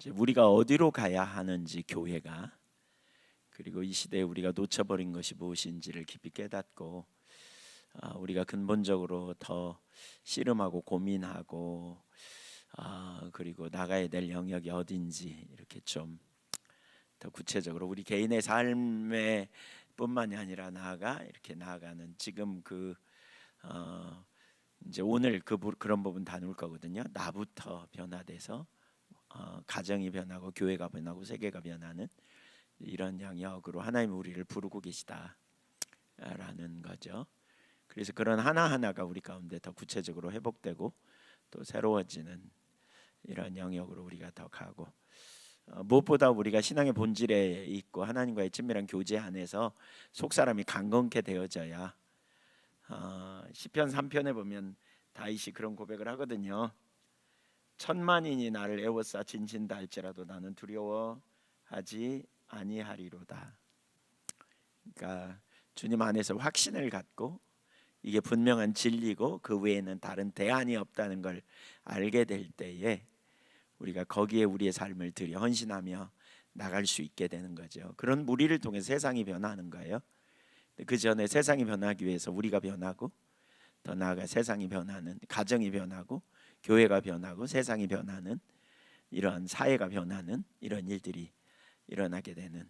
이제 우리가 어디로 가야 하는지, 교회가, 그리고 이 시대에 우리가 놓쳐버린 것이 무엇인지를 깊이 깨닫고 우리가 근본적으로 더 씨름하고 고민하고 그리고 나가야 될 영역이 어딘지 이렇게 좀 더 구체적으로 우리 개인의 삶에 뿐만이 아니라 이렇게 나아가는, 지금 이제 오늘 그런 부분 다룰 거거든요. 나부터 변화돼서 가정이 변하고 교회가 변하고 세계가 변하는 이런 영역으로 하나님 우리를 부르고 계시다라는 거죠. 그래서 그런 하나하나가 우리 가운데 더 구체적으로 회복되고 또 새로워지는 이런 영역으로 우리가 더 가고, 무엇보다 우리가 신앙의 본질에 있고 하나님과의 친밀한 교제 안에서 속사람이 강건케 되어져야, 시편 3편에 보면 다윗이 그런 고백을 하거든요. 천만인이 나를 애워싸 진친다 할지라도 나는 두려워하지 아니하리로다. 그러니까 주님 안에서 확신을 갖고 이게 분명한 진리고 그 외에는 다른 대안이 없다는 걸 알게 될 때에 우리가 거기에 우리의 삶을 들여 헌신하며 나갈 수 있게 되는 거죠. 그런 우리를 통해 세상이 변하는 거예요. 그 전에 세상이 변하기 위해서 우리가 변하고, 더 나아가 세상이 변하는, 가정이 변하고 교회가 변하고 세상이 변하는, 이러한 사회가 변하는 이런 일들이 일어나게 되는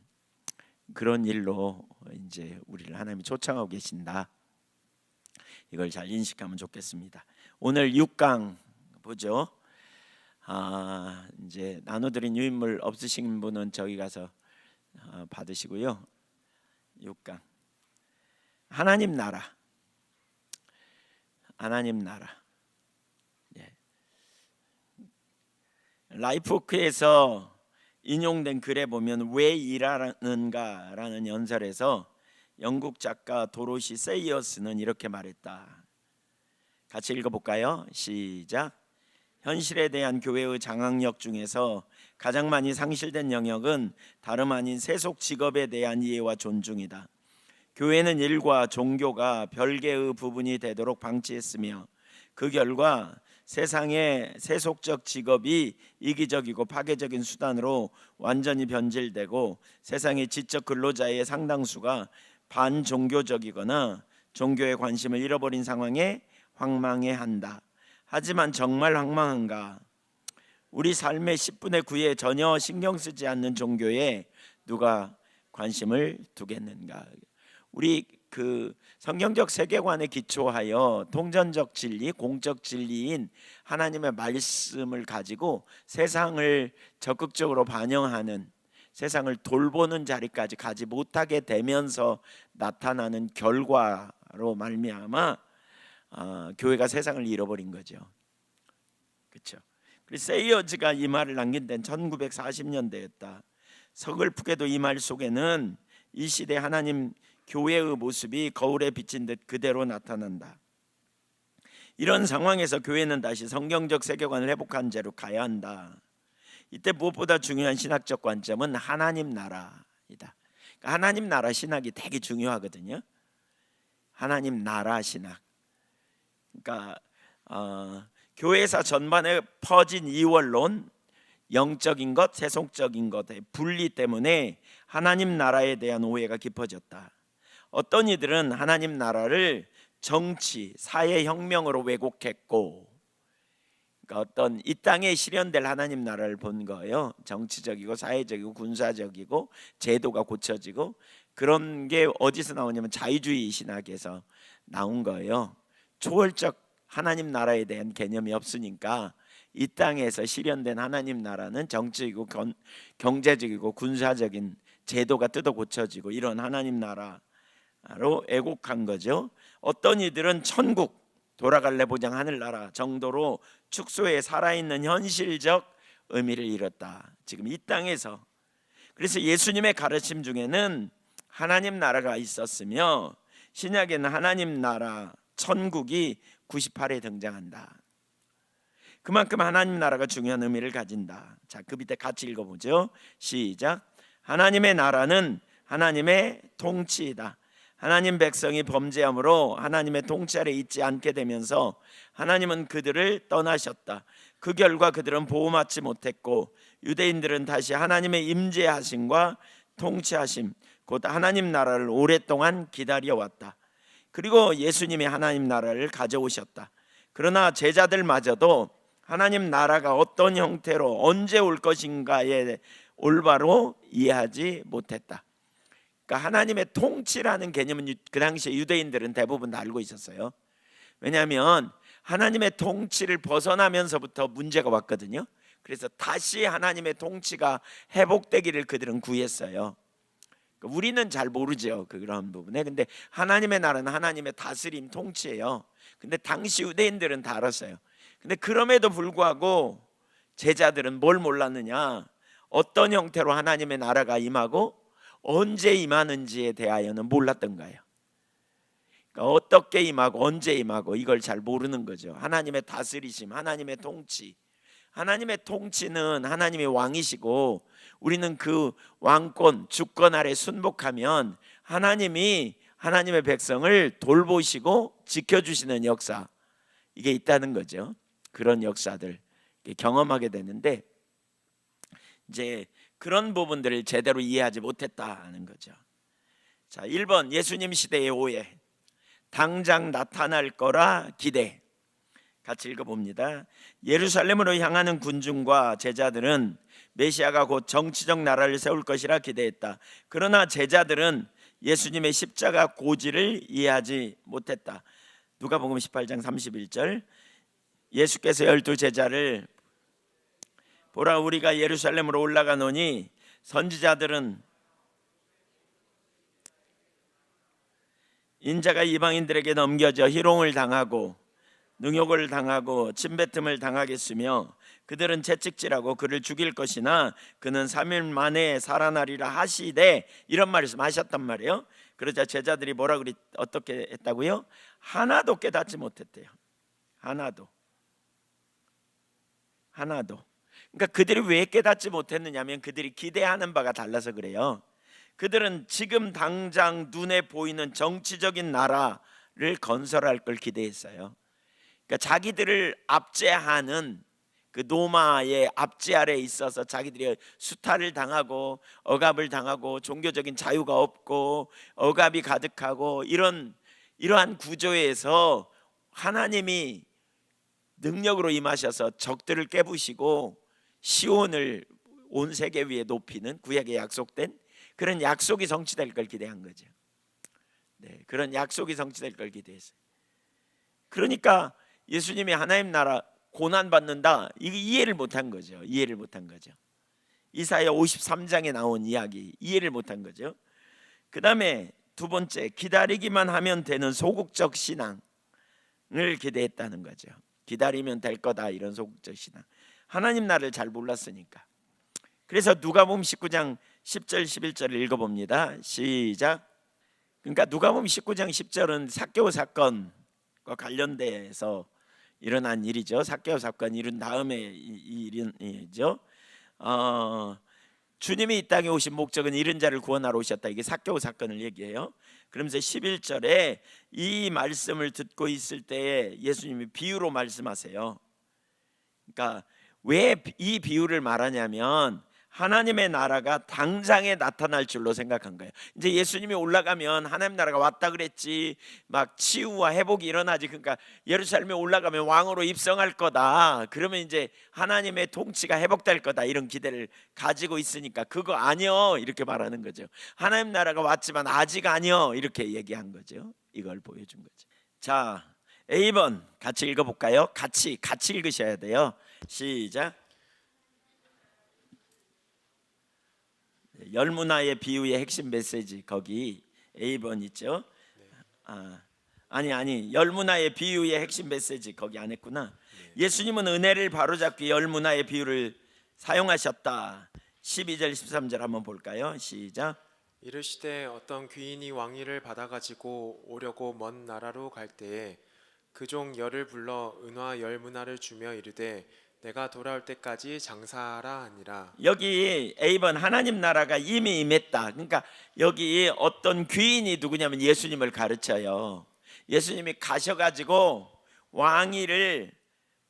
그런 일로 이제 우리를 하나님이 초청하고 계신다. 이걸 잘 인식하면 좋겠습니다. 오늘 6강 보죠. 이제 나눠드린 유인물 없으신 분은 저기 가서 받으시고요. 6강 하나님 나라. 하나님 나라. 라이프워크에서 인용된 글에 보면 왜 일하는가라는 연설에서 영국 작가 도로시 세이어스는 이렇게 말했다. 같이 읽어볼까요? 시작. 현실에 대한 교회의 장악력 중에서 가장 많이 상실된 영역은 다름 아닌 세속 직업에 대한 이해와 존중이다. 교회는 일과 종교가 별개의 부분이 되도록 방치했으며 그 결과 세상의 세속적 직업이 이기적이고 파괴적인 수단으로 완전히 변질되고 세상의 지적 근로자의 상당수가 반종교적이거나 종교에 관심을 잃어버린 상황에 황망해한다. 하지만 정말 황망한가? 우리 삶의 10분의 9에 전혀 신경 쓰지 않는 종교에 누가 관심을 두겠는가? 우리 성경적 세계관에 기초하여 통전적 진리, 공적 진리인 하나님의 말씀을 가지고 세상을 적극적으로 반영하는, 세상을 돌보는 자리까지 가지 못하게 되면서 나타나는 결과로 말미암아 교회가 세상을 잃어버린 거죠. 그렇죠? 그래서 세이어즈가 이 말을 남긴 데는 1940년대였다. 서글프게도 이 말 속에는 이 시대 하나님 교회의 모습이 거울에 비친 듯 그대로 나타난다. 이런 상황에서 교회는 다시 성경적 세계관을 회복한 채로 가야 한다. 이때 무엇보다 중요한 신학적 관점은 하나님 나라이다. 그러니까 하나님 나라 신학이 되게 중요하거든요. 하나님 나라 신학. 그러니까 교회사 전반에 퍼진 이원론, 영적인 것, 세속적인 것의 분리 때문에 하나님 나라에 대한 오해가 깊어졌다. 어떤 이들은 하나님 나라를 정치, 사회혁명으로 왜곡했고, 그러니까 어떤 이 땅에 실현될 하나님 나라를 본 거예요. 정치적이고 사회적이고 군사적이고 제도가 고쳐지고, 그런 게 어디서 나오냐면 자유주의 신학에서 나온 거예요. 초월적 하나님 나라에 대한 개념이 없으니까 이 땅에서 실현된 하나님 나라는 정치이고 경제적이고 군사적인 제도가 뜯어 고쳐지고 이런 하나님 나라로 애곡한 거죠. 어떤 이들은 천국, 돌아갈래 보장 하늘나라 정도로 축소해 살아있는 현실적 의미를 잃었다. 지금 이 땅에서. 그래서 예수님의 가르침 중에는 하나님 나라가 있었으며 신약에는 하나님 나라 천국이 98에 등장한다. 그만큼 하나님 나라가 중요한 의미를 가진다. 자, 그 밑에 같이 읽어보죠. 시작. 하나님의 나라는 하나님의 통치이다. 하나님 백성이 범죄함으로 하나님의 통치 아래 있지 않게 되면서 하나님은 그들을 떠나셨다. 그 결과 그들은 보호받지 못했고 유대인들은 다시 하나님의 임재하심과 통치하심, 곧 하나님 나라를 오랫동안 기다려왔다. 그리고 예수님이 하나님 나라를 가져오셨다. 그러나 제자들마저도 하나님 나라가 어떤 형태로 언제 올 것인가에 올바로 이해하지 못했다. 그러니까 하나님의 통치라는 개념은 그 당시에 유대인들은 대부분 다 알고 있었어요. 왜냐하면 하나님의 통치를 벗어나면서부터 문제가 왔거든요. 그래서 다시 하나님의 통치가 회복되기를 그들은 구했어요. 우리는 잘 모르죠, 그런 부분에. 근데 하나님의 나라는 하나님의 다스림, 통치예요. 근데 당시 유대인들은 다 알았어요. 근데 그럼에도 불구하고 제자들은 뭘 몰랐느냐? 어떤 형태로 하나님의 나라가 임하고 언제 임하는지에 대하여는 몰랐던 거예요. 그러니까 어떻게 임하고 언제 임하고 이걸 잘 모르는 거죠. 하나님의 다스리심, 하나님의 통치. 하나님의 통치는 하나님의 왕이시고 우리는 그 왕권, 주권 아래 순복하면 하나님이 하나님의 백성을 돌보시고 지켜주시는 역사, 이게 있다는 거죠. 그런 역사들 경험하게 되는데 이제 그런 부분들을 제대로 이해하지 못했다는 거죠. 자, 1번 예수님 시대의 오해. 당장 나타날 거라 기대. 같이 읽어봅니다. 예루살렘으로 향하는 군중과 제자들은 메시아가 곧 정치적 나라를 세울 것이라 기대했다. 그러나 제자들은 예수님의 십자가 고지를 이해하지 못했다. 누가복음 18장 31절. 예수께서 12 제자를 보라, 우리가 예루살렘으로 올라가노니 선지자들은 인자가 이방인들에게 넘겨져 희롱을 당하고 능욕을 당하고 침뱉음을 당하겠으며 그들은 채찍질하고 그를 죽일 것이나 그는 3일 만에 살아나리라 하시되, 이런 말씀 하셨단 말이에요. 그러자 제자들이 어떻게 했다고요? 하나도 깨닫지 못했대요. 하나도. 그러니까 그들이 왜 깨닫지 못했느냐면 그들이 기대하는 바가 달라서 그래요. 그들은 지금 당장 눈에 보이는 정치적인 나라를 건설할 걸 기대했어요. 그러니까 자기들을 압제하는 그 로마의 압제 아래에 있어서 자기들이 수탈을 당하고 억압을 당하고 종교적인 자유가 없고 억압이 가득하고 이러한 구조에서 하나님이 능력으로 임하셔서 적들을 깨부시고 시온을 온 세계 위에 높이는 구약에 약속된 그런 약속이 성취될 걸 기대한 거죠. 네, 그런 약속이 성취될 걸 기대했어요. 그러니까 예수님이 하나님 나라 고난 받는다, 이거 이해를 못한 거죠. 이사야 53장에 나온 이야기 이해를 못한 거죠. 그 다음에 두 번째, 기다리기만 하면 되는 소극적 신앙을 기대했다는 거죠. 기다리면 될 거다, 이런 소극적 신앙. 하나님 나라를 잘 몰랐으니까. 그래서 누가복음 19장 10절 11절을 읽어봅니다. 시작. 그러니까 누가복음 19장 10절은 삭개오 사건과 관련돼서 일어난 일이죠. 삭개오 사건이 이룬 다음에 일이죠. 주님이 이 땅에 오신 목적은 잃은 자를 구원하러 오셨다. 이게 삭개오 사건을 얘기해요. 그러면서 11절에 이 말씀을 듣고 있을 때에 예수님이 비유로 말씀하세요. 그러니까 왜 이 비유를 말하냐면 하나님의 나라가 당장에 나타날 줄로 생각한 거예요. 이제 예수님이 올라가면 하나님 나라가 왔다 그랬지, 막 치유와 회복이 일어나지. 그러니까 예루살렘에 올라가면 왕으로 입성할 거다, 그러면 이제 하나님의 통치가 회복될 거다, 이런 기대를 가지고 있으니까 그거 아니요, 이렇게 말하는 거죠. 하나님 나라가 왔지만 아직 아니요, 이렇게 얘기한 거죠. 이걸 보여준 거죠. 자, A번 같이 읽어볼까요? 같이 읽으셔야 돼요. 시작. 열문화의 비유의 핵심 메시지, 거기 A번 있죠? 아니 열문화의 비유의 핵심 메시지 거기 안 했구나. 예수님은 은혜를 바로잡기 열문화의 비유를 사용하셨다. 12절 13절 한번 볼까요? 시작. 이르시되 어떤 귀인이 왕위를 받아가지고 오려고 먼 나라로 갈 때에 그 종 열을 불러 은화 열문화를 주며 이르되 내가 돌아올 때까지 장사하라 하니라. 여기 A번 하나님 나라가 이미 임했다. 그러니까 여기 어떤 귀인이 누구냐면 예수님을 가르쳐요. 예수님이 가셔가지고 왕위를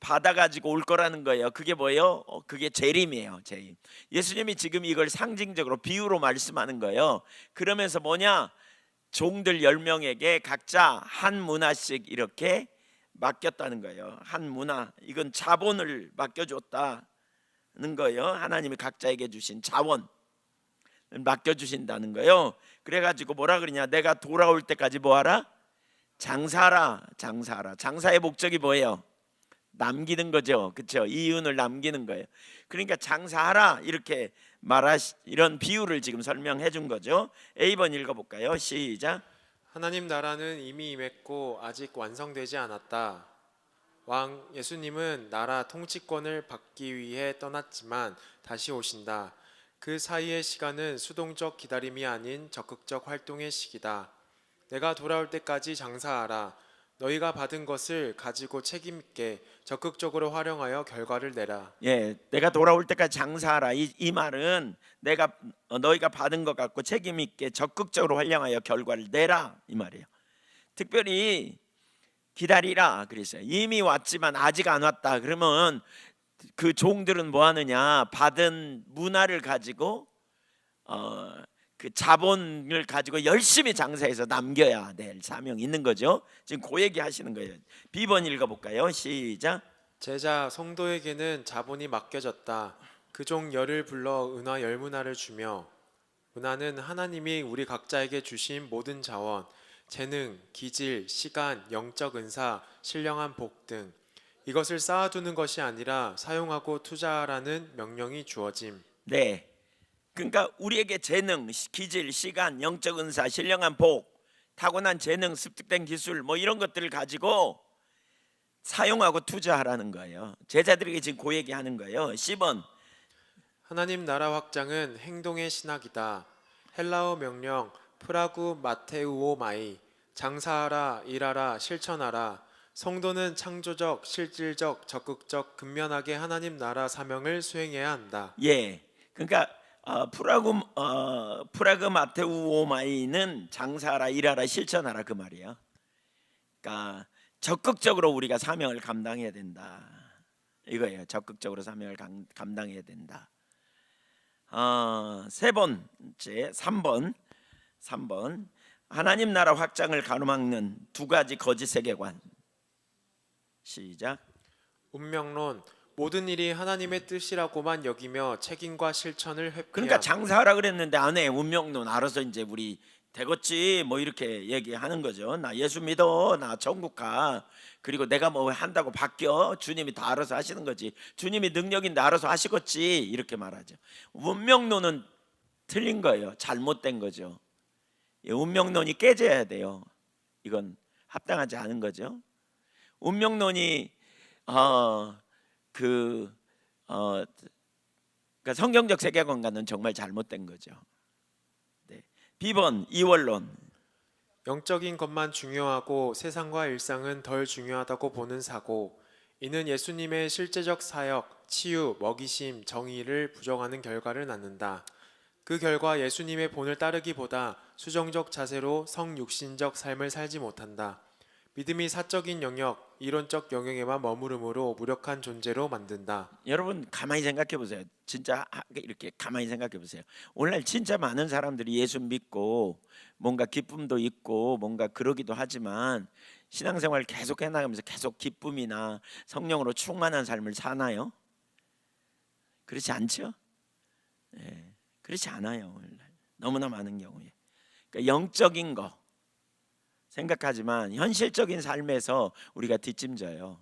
받아가지고 올 거라는 거예요. 그게 뭐예요? 그게 재림이에요. 재림. 예수님이 지금 이걸 상징적으로 비유로 말씀하는 거예요. 그러면서 뭐냐? 종들 10명에게 각자 한 문화씩 이렇게 맡겼다는 거예요. 한 문화. 이건 자본을 맡겨줬다는 거예요. 하나님이 각자에게 주신 자원 맡겨주신다는 거예요. 그래가지고 뭐라 그러냐? 내가 돌아올 때까지 뭐하라? 장사하라. 장사하라. 장사의 목적이 뭐예요? 남기는 거죠. 그렇죠? 이윤을 남기는 거예요. 그러니까 장사하라 이렇게 이런 비유를 지금 설명해 준 거죠. A번 읽어볼까요? 시작. 하나님 나라는 이미 임했고 아직 완성되지 않았다. 왕 예수님은 나라 통치권을 받기 위해 떠났지만 다시 오신다. 그 사이의 시간은 수동적 기다림이 아닌 적극적 활동의 시기다. 내가 돌아올 때까지 장사하라. 너희가 받은 것을 가지고 책임 있게 적극적으로 활용하여 결과를 내라. 예, 내가 돌아올 때까지 장사하라. 이 말은 내가 너희가 받은 것 갖고 책임 있게 적극적으로 활용하여 결과를 내라 이 말이에요. 특별히 기다리라 그랬어요. 이미 왔지만 아직 안 왔다. 그러면 그 종들은 뭐 하느냐? 받은 문화를 가지고 그 자본을 가지고 열심히 장사해서 남겨야 될 사명이 있는 거죠. 지금 그 얘기 하시는 거예요. B번 읽어볼까요? 시작. 제자 성도에게는 자본이 맡겨졌다. 그 종 열을 불러 은화 열문화를 주며, 은화는 하나님이 우리 각자에게 주신 모든 자원, 재능, 기질, 시간, 영적 은사, 신령한 복 등 이것을 쌓아두는 것이 아니라 사용하고 투자하라는 명령이 주어짐. 네. 그러니까 우리에게 재능, 기질, 시간, 영적 은사, 신령한 복, 타고난 재능, 습득된 기술 뭐 이런 것들을 가지고 사용하고 투자하라는 거예요. 제자들에게 지금 그 얘기하는 거예요. 10번. 하나님 나라 확장은 행동의 신학이다. 헬라어 명령 프라구 마테우오마이, 장사하라, 일하라, 실천하라. 성도는 창조적, 실질적, 적극적, 근면하게 하나님 나라 사명을 수행해야 한다. 예. 그러니까 프라그마테우오마이는 장사하라, 일하라, 실천하라 그 말이에요. 그러니까 적극적으로 우리가 사명을 감당해야 된다. 이거예요. 적극적으로 사명을 감당해야 된다. 세 번째 3번 하나님 나라 확장을 가로막는 두 가지 거짓 세계관. 시작. 운명론, 모든 일이 하나님의 뜻이라고만 여기며 책임과 실천을 회피하고. 그러니까 장사하라 그랬는데 안 해. 운명론 알아서 이제 우리 되겠지 뭐 이렇게 얘기하는 거죠. 나 예수 믿어, 나 천국 가. 그리고 내가 뭐 한다고 바뀌어. 주님이 다 알아서 하시는 거지. 주님이 능력인데 알아서 하시겠지 이렇게 말하죠. 운명론은 틀린 거예요. 잘못된 거죠. 운명론이 깨져야 돼요. 이건 합당하지 않은 거죠. 운명론이 그러니까 성경적 세계관과는 정말 잘못된 거죠. 네. B번 이원론. 영적인 것만 중요하고 세상과 일상은 덜 중요하다고 보는 사고. 이는 예수님의 실제적 사역, 치유, 먹이심, 정의를 부정하는 결과를 낳는다. 그 결과 예수님의 본을 따르기보다 수정적 자세로 성육신적 삶을 살지 못한다. 믿음이 사적인 영역, 이론적 영역에만 머무르므로 무력한 존재로 만든다. 여러분 가만히 생각해 보세요. 진짜 이렇게 가만히 생각해 보세요. 오늘날 진짜 많은 사람들이 예수 믿고 뭔가 기쁨도 있고 뭔가 그러기도 하지만 신앙생활 계속 해나가면서 계속 기쁨이나 성령으로 충만한 삶을 사나요? 그렇지 않죠? 네, 그렇지 않아요. 오늘날 너무나 많은 경우에 그러니까 영적인 거 생각하지만 현실적인 삶에서 우리가 뒷짐져요.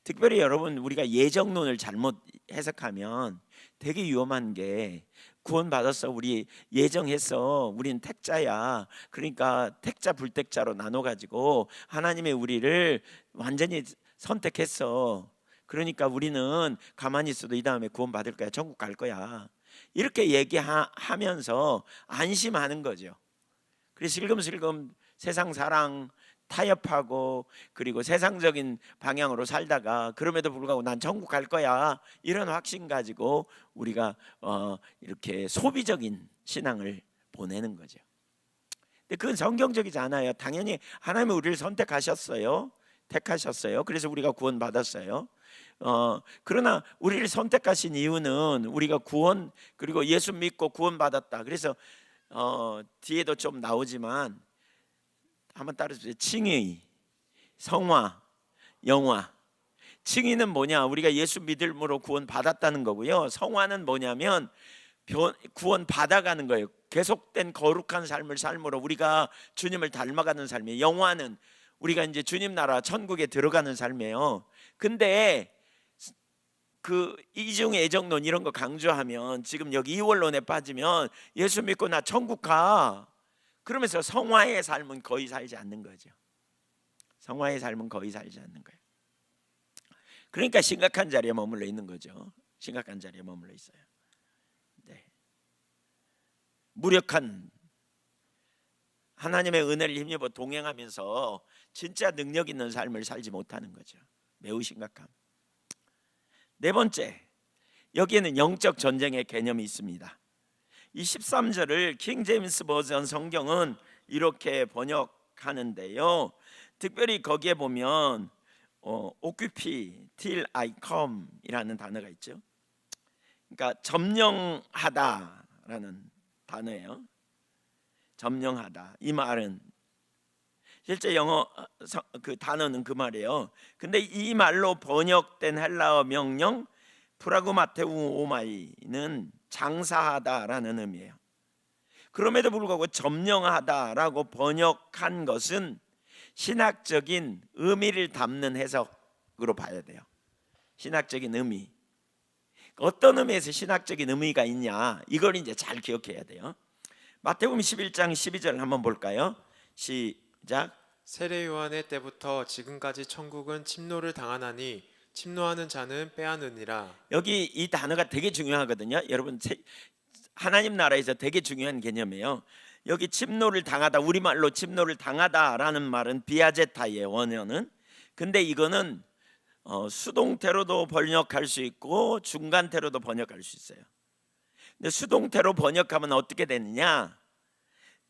특별히 여러분 우리가 예정론을 잘못 해석하면 되게 위험한 게 구원받았어 우리 예정했어 우리는 택자야 그러니까 택자 불택자로 나눠가지고 하나님의 우리를 완전히 선택했어 그러니까 우리는 가만히 있어도 이 다음에 구원받을 거야 천국 갈 거야 이렇게 얘기하면서 안심하는 거죠. 그래서 슬금슬금 세상 사랑 타협하고 그리고 세상적인 방향으로 살다가 그럼에도 불구하고 난 천국 갈 거야 이런 확신 가지고 우리가 이렇게 소비적인 신앙을 보내는 거죠. 근데 그건 성경적이지 않아요. 당연히 하나님이 우리를 선택하셨어요. 택하셨어요. 그래서 우리가 구원받았어요. 그러나 우리를 선택하신 이유는 우리가 구원, 그리고 예수 믿고 구원받았다. 그래서 뒤에도 좀 나오지만 한번 따라주세요. 칭의, 성화, 영화. 칭의는 뭐냐? 우리가 예수 믿음으로 구원받았다는 거고요. 성화는 뭐냐면 구원 받아가는 거예요. 계속된 거룩한 삶을 삶으로 우리가 주님을 닮아가는 삶이에요. 영화는 우리가 이제 주님 나라 천국에 들어가는 삶이에요. 근데 그 이중 애정론 이런 거 강조하면 지금 여기 이원론에 빠지면 예수 믿고 나 천국 가 그러면서 성화의 삶은 거의 살지 않는 거죠. 성화의 삶은 거의 살지 않는 거예요. 그러니까 심각한 자리에 머물러 있는 거죠. 심각한 자리에 머물러 있어요. 네. 무력한 하나님의 은혜를 힘입어 동행하면서 진짜 능력 있는 삶을 살지 못하는 거죠. 매우 심각함. 네 번째, 여기에는 영적 전쟁의 개념이 있습니다. 이 13절을 킹 제임스 버전 성경은 이렇게 번역하는데요. 특별히 거기에 보면 occupy till I come 이라는 단어가 있죠. 그러니까 점령하다라는 단어예요. 점령하다. 이 말은 실제 영어 그 단어는 그 말이에요. 근데 이 말로 번역된 헬라어 명령 프라그마테우 오마이는 장사하다라는 의미예요. 그럼에도 불구하고 점령하다라고 번역한 것은 신학적인 의미를 담는 해석으로 봐야 돼요. 신학적인 의미. 어떤 의미에서 신학적인 의미가 있냐, 이걸 이제 잘 기억해야 돼요. 마태복음 11장 12절 한번 볼까요? 시작. 세례 요한의 때부터 지금까지 천국은 침노를 당하나니 침노하는 자는 빼앗느니라. 여기 이 단어가 되게 중요하거든요. 여러분, 하나님 나라에서 되게 중요한 개념이에요. 여기 침노를 당하다, 우리말로 침노를 당하다라는 말은 비아제타예요, 원어는. 근데 이거는 수동태로도 번역할 수 있고 중간태로도 번역할 수 있어요. 근데 수동태로 번역하면 어떻게 되느냐?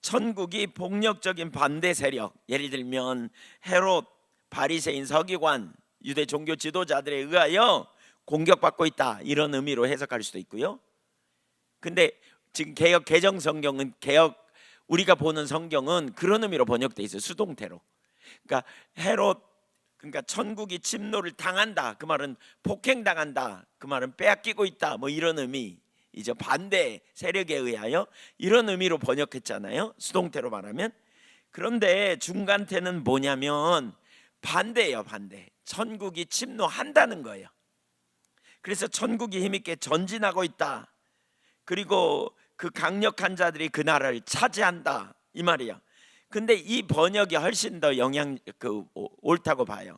천국이 폭력적인 반대 세력, 예를 들면 헤롯, 바리새인, 서기관, 유대 종교 지도자들에 의하여 공격받고 있다, 이런 의미로 해석할 수도 있고요. 근데 지금 개역 개정 성경은 우리가 보는 성경은 그런 의미로 번역돼 있어요. 수동태로. 그러니까 헤롯, 그러니까 천국이 침노를 당한다, 그 말은 폭행당한다, 그 말은 빼앗기고 있다, 뭐 이런 의미. 이제 반대 세력에 의하여 이런 의미로 번역했잖아요, 수동태로 말하면. 그런데 중간태는 뭐냐면 반대예요, 반대. 천국이 침노한다는 거예요. 그래서 천국이 힘있게 전진하고 있다, 그리고 그 강력한 자들이 그 나라를 차지한다, 이 말이에요. 근데 이 번역이 훨씬 더 옳다고 봐요.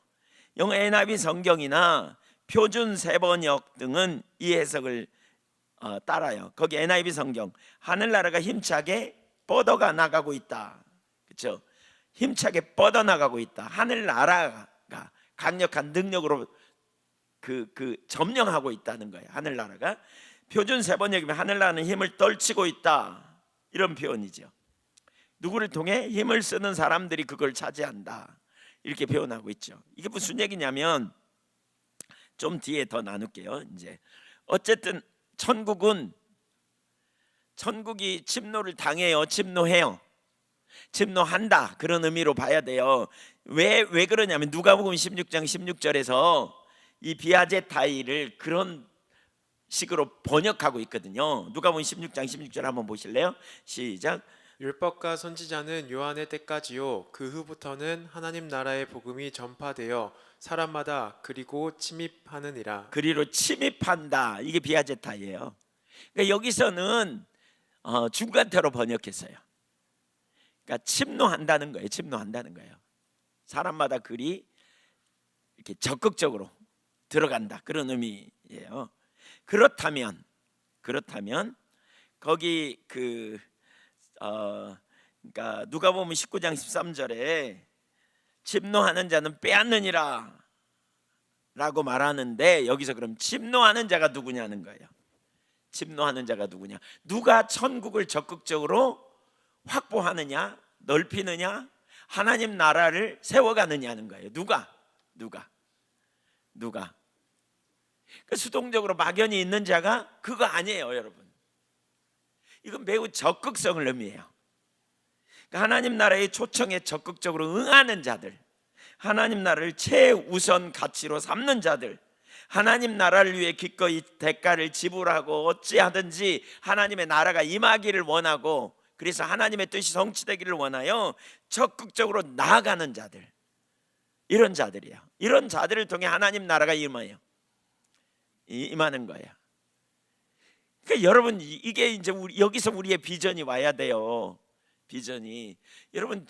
영어 NIV 성경이나 표준 세번역 등은 이 해석을 따라요. 거기 NIV 성경, 하늘나라가 힘차게 뻗어가 나가고 있다, 그렇죠? 힘차게 뻗어나가고 있다. 하늘나라가 강력한 능력으로 점령하고 있다는 거예요. 하늘나라가. 표준 세번역이면 하늘나라는 힘을 떨치고 있다, 이런 표현이죠. 누구를 통해? 힘을 쓰는 사람들이 그걸 차지한다, 이렇게 표현하고 있죠. 이게 무슨 얘기냐면 좀 뒤에 더 나눌게요. 이제 어쨌든 천국이 침노를 당해요, 침노해요, 침노한다, 그런 의미로 봐야 돼요. 왜 그러냐면 누가복음 16장 16절에서 이 비아제타이를 그런 식으로 번역하고 있거든요. 누가복음 16장 16절 한번 보실래요? 시작. 율법과 선지자는 요한의 때까지요, 그 후부터는 하나님 나라의 복음이 전파되어 사람마다 그리고 침입하느니라. 그리로 침입한다, 이게 비아제타예요. 그러니까 여기서는 중간태로 번역했어요. 그러니까 침노한다는 거예요. 침노한다는 거예요. 사람마다 그리 이렇게 적극적으로 들어간다, 그런 의미예요. 그렇다면 거기 그러니까 누가복음 19장 13절에 침노하는 자는 빼앗느니라 라고 말하는데, 여기서 그럼 침노하는 자가 누구냐는 거예요. 침노하는 자가 누구냐? 누가 천국을 적극적으로 확보하느냐, 넓히느냐, 하나님 나라를 세워가느냐는 거예요. 누가 수동적으로 막연히 있는 자가 그거 아니에요, 여러분. 이건 매우 적극성을 의미해요. 하나님 나라의 초청에 적극적으로 응하는 자들, 하나님 나라를 최우선 가치로 삼는 자들, 하나님 나라를 위해 기꺼이 대가를 지불하고 어찌하든지 하나님의 나라가 임하기를 원하고, 그래서 하나님의 뜻이 성취되기를 원하여 적극적으로 나아가는 자들, 이런 자들이에요. 이런 자들을 통해 하나님 나라가 임하는 거예요. 그러니까 여러분, 이게 이제 여기서 우리의 비전이 와야 돼요. 비전이, 여러분,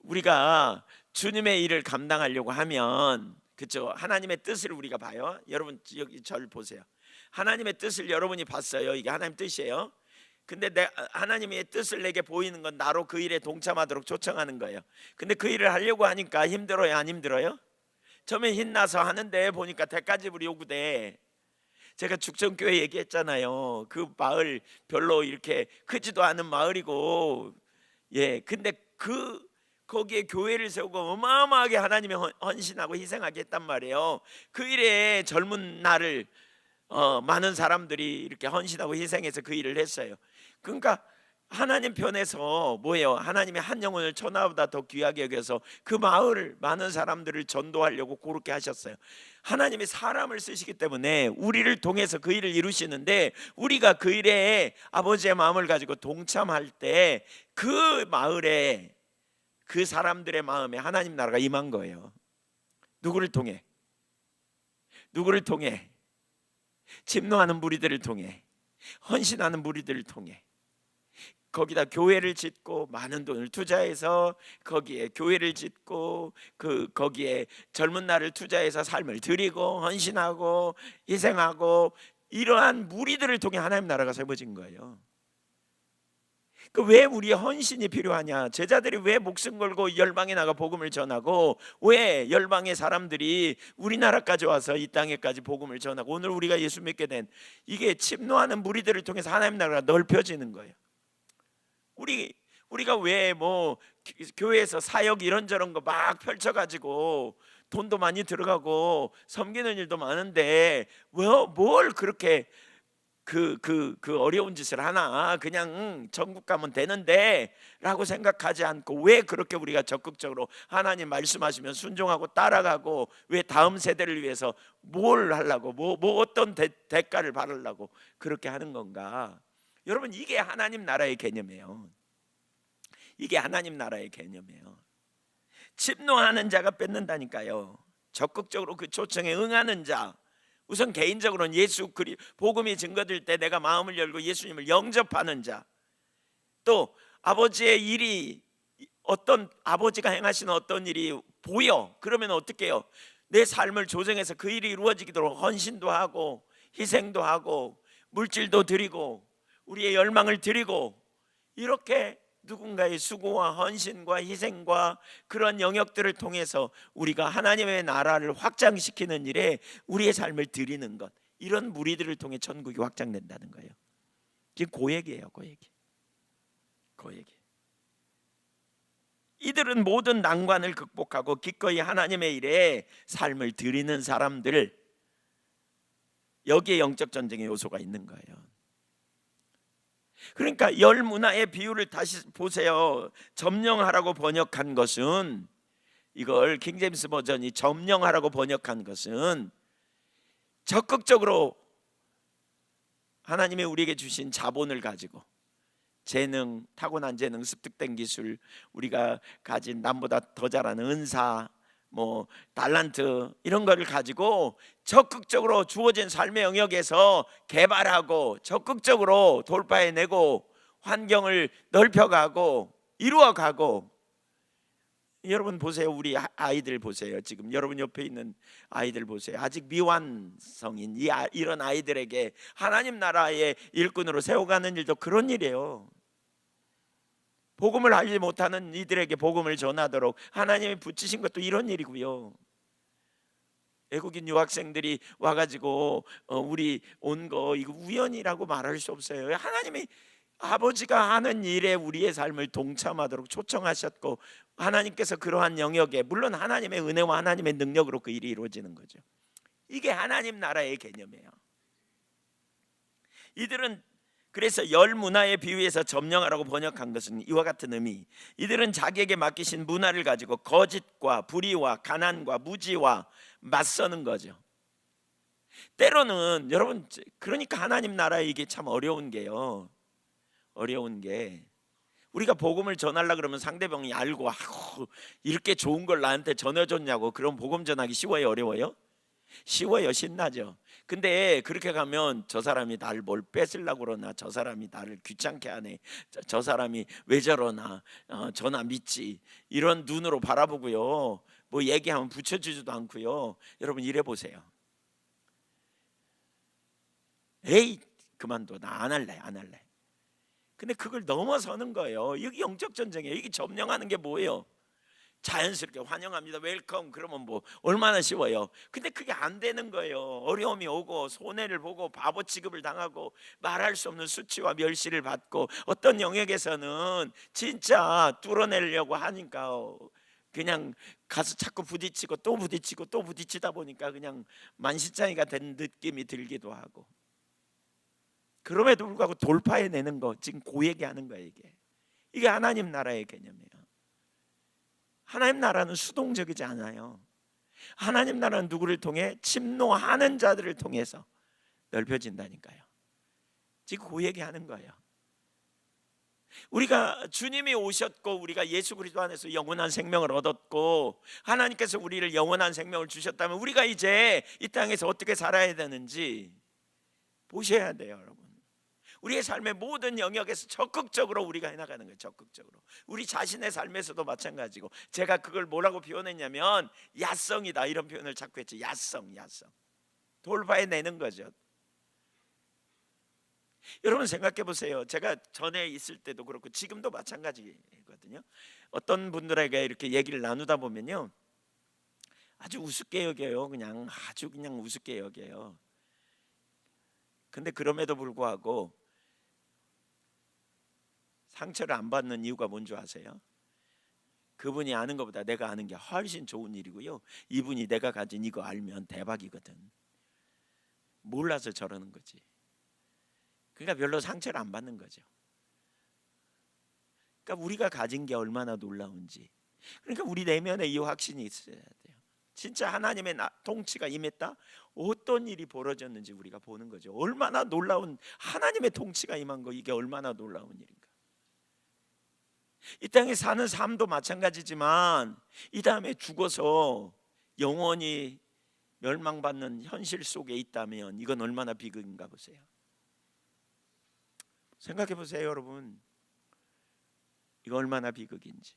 우리가 주님의 일을 감당하려고 하면, 그렇죠, 하나님의 뜻을 우리가 봐요. 여러분 여기 저를 보세요. 하나님의 뜻을 여러분이 봤어요. 이게 하나님 뜻이에요. 근데 하나님의 뜻을 내게 보이는 건 나로 그 일에 동참하도록 초청하는 거예요. 근데 그 일을 하려고 하니까 힘들어요, 안 힘들어요? 처음에 힘나서 하는데 보니까 대가 지불이 요구돼. 제가 죽전교회 얘기했잖아요. 그 마을 별로 이렇게 크지도 않은 마을이고, 근데 거기에 교회를 세우고 어마어마하게 하나님의 헌신하고 희생하게 했단 말이에요. 그 일에 젊은 날을 많은 사람들이 이렇게 헌신하고 희생해서 그 일을 했어요. 그러니까 하나님 편에서 뭐예요? 하나님의 한 영혼을 천하보다 더 귀하게 여겨서 그 마을을, 많은 사람들을 전도하려고 그렇게 하셨어요. 하나님이 사람을 쓰시기 때문에 우리를 통해서 그 일을 이루시는데, 우리가 그 일에 아버지의 마음을 가지고 동참할 때 그 마을에, 그 사람들의 마음에 하나님 나라가 임한 거예요. 누구를 통해? 누구를 통해? 침노하는 무리들을 통해, 헌신하는 무리들을 통해. 거기다 교회를 짓고 많은 돈을 투자해서 거기에 교회를 짓고, 거기에 젊은 날을 투자해서 삶을 드리고 헌신하고 희생하고, 이러한 무리들을 통해 하나님 나라가 세워진 거예요. 왜 우리의 헌신이 필요하냐? 제자들이 왜 목숨 걸고 열방에 나가 복음을 전하고, 왜 열방의 사람들이 우리나라까지 와서 이 땅에까지 복음을 전하고, 오늘 우리가 예수 믿게 된, 이게 침노하는 무리들을 통해서 하나님 나라가 넓혀지는 거예요. 우리가 왜 뭐 교회에서 사역 이런저런 거 막 펼쳐가지고 돈도 많이 들어가고 섬기는 일도 많은데 뭘 그렇게 그 어려운 짓을 하나, 그냥 천국 가면 되는데 라고 생각하지 않고, 왜 그렇게 우리가 적극적으로 하나님 말씀하시면 순종하고 따라가고, 왜 다음 세대를 위해서 뭘 하려고, 뭐 어떤 대가를 바르려고 그렇게 하는 건가? 여러분, 이게 하나님 나라의 개념이에요. 이게 하나님 나라의 개념이에요. 침노하는 자가 뺏는다니까요. 적극적으로 그 초청에 응하는 자, 우선 개인적으로는 예수 복음이 증거될 때 내가 마음을 열고 예수님을 영접하는 자, 또 아버지의 일이, 어떤 아버지가 행하시는 어떤 일이 보여, 그러면 어떻게 해요? 내 삶을 조정해서 그 일이 이루어지도록 헌신도 하고 희생도 하고 물질도 드리고 우리의 열망을 드리고, 이렇게 누군가의 수고와 헌신과 희생과 그런 영역들을 통해서 우리가 하나님의 나라를 확장시키는 일에 우리의 삶을 드리는 것, 이런 무리들을 통해 천국이 확장된다는 거예요. 이게 고얘기예요. 고얘기. 이들은 모든 난관을 극복하고 기꺼이 하나님의 일에 삶을 드리는 사람들, 여기에 영적 전쟁의 요소가 있는 거예요. 그러니까 열 문화의 비유를 다시 보세요. 점령하라고 번역한 것은, 이걸 킹제임스 버전이 점령하라고 번역한 것은, 적극적으로 하나님이 우리에게 주신 자본을 가지고, 재능, 타고난 재능, 습득된 기술, 우리가 가진 남보다 더 잘하는 은사, 뭐 달란트, 이런 거를 가지고 적극적으로 주어진 삶의 영역에서 개발하고 적극적으로 돌파해내고 환경을 넓혀가고 이루어가고. 여러분 보세요. 우리 아이들 보세요. 지금 여러분 옆에 있는 아이들 보세요. 아직 미완성인 이런 아이들에게 하나님 나라의 일꾼으로 세워가는 일도 그런 일이에요. 복음을 알지 못하는 이들에게 복음을 전하도록 하나님이 붙이신 것도 이런 일이고요. 외국인 유학생들이 와가지고 우리 온 거 이거 우연이라고 말할 수 없어요. 하나님이, 아버지가 하는 일에 우리의 삶을 동참하도록 초청하셨고, 하나님께서 그러한 영역에, 물론 하나님의 은혜와 하나님의 능력으로 그 일이 이루어지는 거죠. 이게 하나님 나라의 개념이에요. 이들은 그래서 열 문화에 비유해서 점령하라고 번역한 것은 이와 같은 의미. 이들은 자기에게 맡기신 문화를 가지고 거짓과 불의와 가난과 무지와 맞서는 거죠. 때로는 여러분, 그러니까 하나님 나라 이게 참 어려운 게요. 어려운 게 우리가 복음을 전하려 그러면 상대방이 알고 이렇게 좋은 걸 나한테 전해줬냐고. 그럼 복음 전하기 쉬워요, 어려워요? 쉬워요, 신나죠. 근데 그렇게 가면 저 사람이 나를 뭘 뺏으려고 그러나, 저 사람이 나를 귀찮게 하네, 저 사람이 왜 저러나, 저나 믿지, 이런 눈으로 바라보고요, 뭐 얘기하면 붙여주지도 않고요. 여러분 이래 보세요. 에이 그만둬, 나 안 할래, 안 할래. 근데 그걸 넘어서는 거예요. 이게 영적 전쟁이에요. 이게 점령하는 게 뭐예요? 자연스럽게 환영합니다, 웰컴, 그러면 뭐 얼마나 쉬워요. 근데 그게 안 되는 거예요. 어려움이 오고 손해를 보고 바보 취급을 당하고 말할 수 없는 수치와 멸시를 받고, 어떤 영역에서는 진짜 뚫어내려고 하니까 그냥 가서 자꾸 부딪히고 또 부딪히고 또 부딪히다 보니까 그냥 만신창이가 된 느낌이 들기도 하고. 그럼에도 불구하고 돌파해내는 거, 지금 그 얘기하는 거예요. 이게 하나님 나라의 개념이에요. 하나님 나라는 수동적이지 않아요. 하나님 나라는 누구를 통해? 침노하는 자들을 통해서 넓혀진다니까요. 지금 그 얘기하는 거예요. 우리가 주님이 오셨고 우리가 예수 그리스도 안에서 영원한 생명을 얻었고 하나님께서 우리를 영원한 생명을 주셨다면 우리가 이제 이 땅에서 어떻게 살아야 되는지 보셔야 돼요, 여러분. 우리의 삶의 모든 영역에서 적극적으로 우리가 해나가는 거예요. 적극적으로. 우리 자신의 삶에서도 마찬가지고, 제가 그걸 뭐라고 표현했냐면 야성이다, 이런 표현을 자꾸 했죠. 야성. 돌파해내는 거죠. 여러분 생각해 보세요. 제가 전에 있을 때도 그렇고 지금도 마찬가지거든요. 어떤 분들에게 이렇게 얘기를 나누다 보면요, 아주 우습게 여겨요. 아주 그냥 우습게 여겨요. 근데 그럼에도 불구하고 상처를 안 받는 이유가 뭔지 아세요? 그분이 아는 것보다 내가 아는 게 훨씬 좋은 일이고요, 이분이 내가 가진 이거 알면 대박이거든. 몰라서 저러는 거지. 그러니까 별로 상처를 안 받는 거죠. 그러니까 우리가 가진 게 얼마나 놀라운지, 그러니까 우리 내면에 이 확신이 있어야 돼요. 진짜 하나님의 통치가 임했다, 어떤 일이 벌어졌는지 우리가 보는 거죠. 얼마나 놀라운 하나님의 통치가 임한 거, 이게 얼마나 놀라운 일인가. 이 땅에 사는 삶도 마찬가지지만 이 다음에 죽어서 영원히 멸망받는 현실 속에 있다면 이건 얼마나 비극인가 보세요. 생각해 보세요, 여러분. 이거 얼마나 비극인지.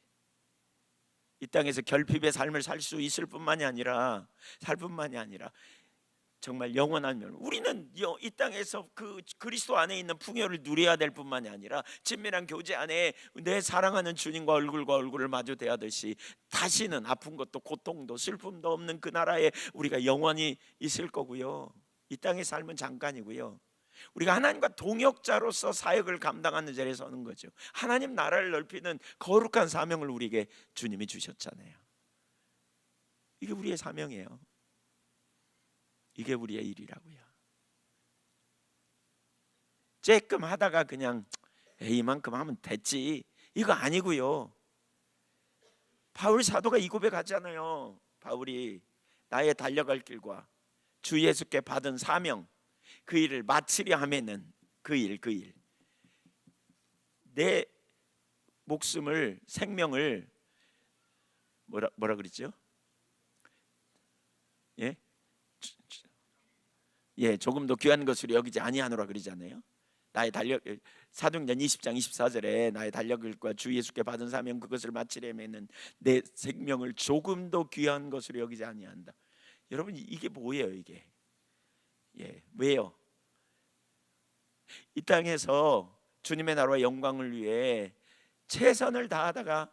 이 땅에서 결핍의 삶을 살 수 있을 뿐만이 아니라 정말 영원한 멸망. 우리는 이 땅에서 그 그리스도 안에 있는 풍요를 누려야 될 뿐만이 아니라 친밀한 교제 안에 내 사랑하는 주님과 얼굴과 얼굴을 마주 대하듯이 다시는 아픈 것도 고통도 슬픔도 없는 그 나라에 우리가 영원히 있을 거고요. 이 땅의 삶은 잠깐이고요. 우리가 하나님과 동역자로서 사역을 감당하는 자리에 서는 거죠. 하나님 나라를 넓히는 거룩한 사명을 우리에게 주님이 주셨잖아요. 이게 우리의 사명이에요. 이게 우리의 일이라고요. 쬐끔 하다가 그냥 이만큼 하면 됐지, 이거 아니고요. 바울 사도가 이 고백하잖아요. 바울이 나의 달려갈 길과 주 예수께 받은 사명, 그 일을 마치려 하면은 그 일, 내 목숨을, 생명을 뭐라 그랬죠? 조금 더 귀한 것으로 여기지 아니하노라 그러잖아요. 나의 사도행전 20장 24절에 나의 달력과 주 예수께 받은 사명 그것을 마치려면은 내 생명을 조금 더 귀한 것으로 여기지 아니한다. 여러분 이게 뭐예요, 이게? 왜요? 이 땅에서 주님의 나라와 영광을 위해 최선을 다하다가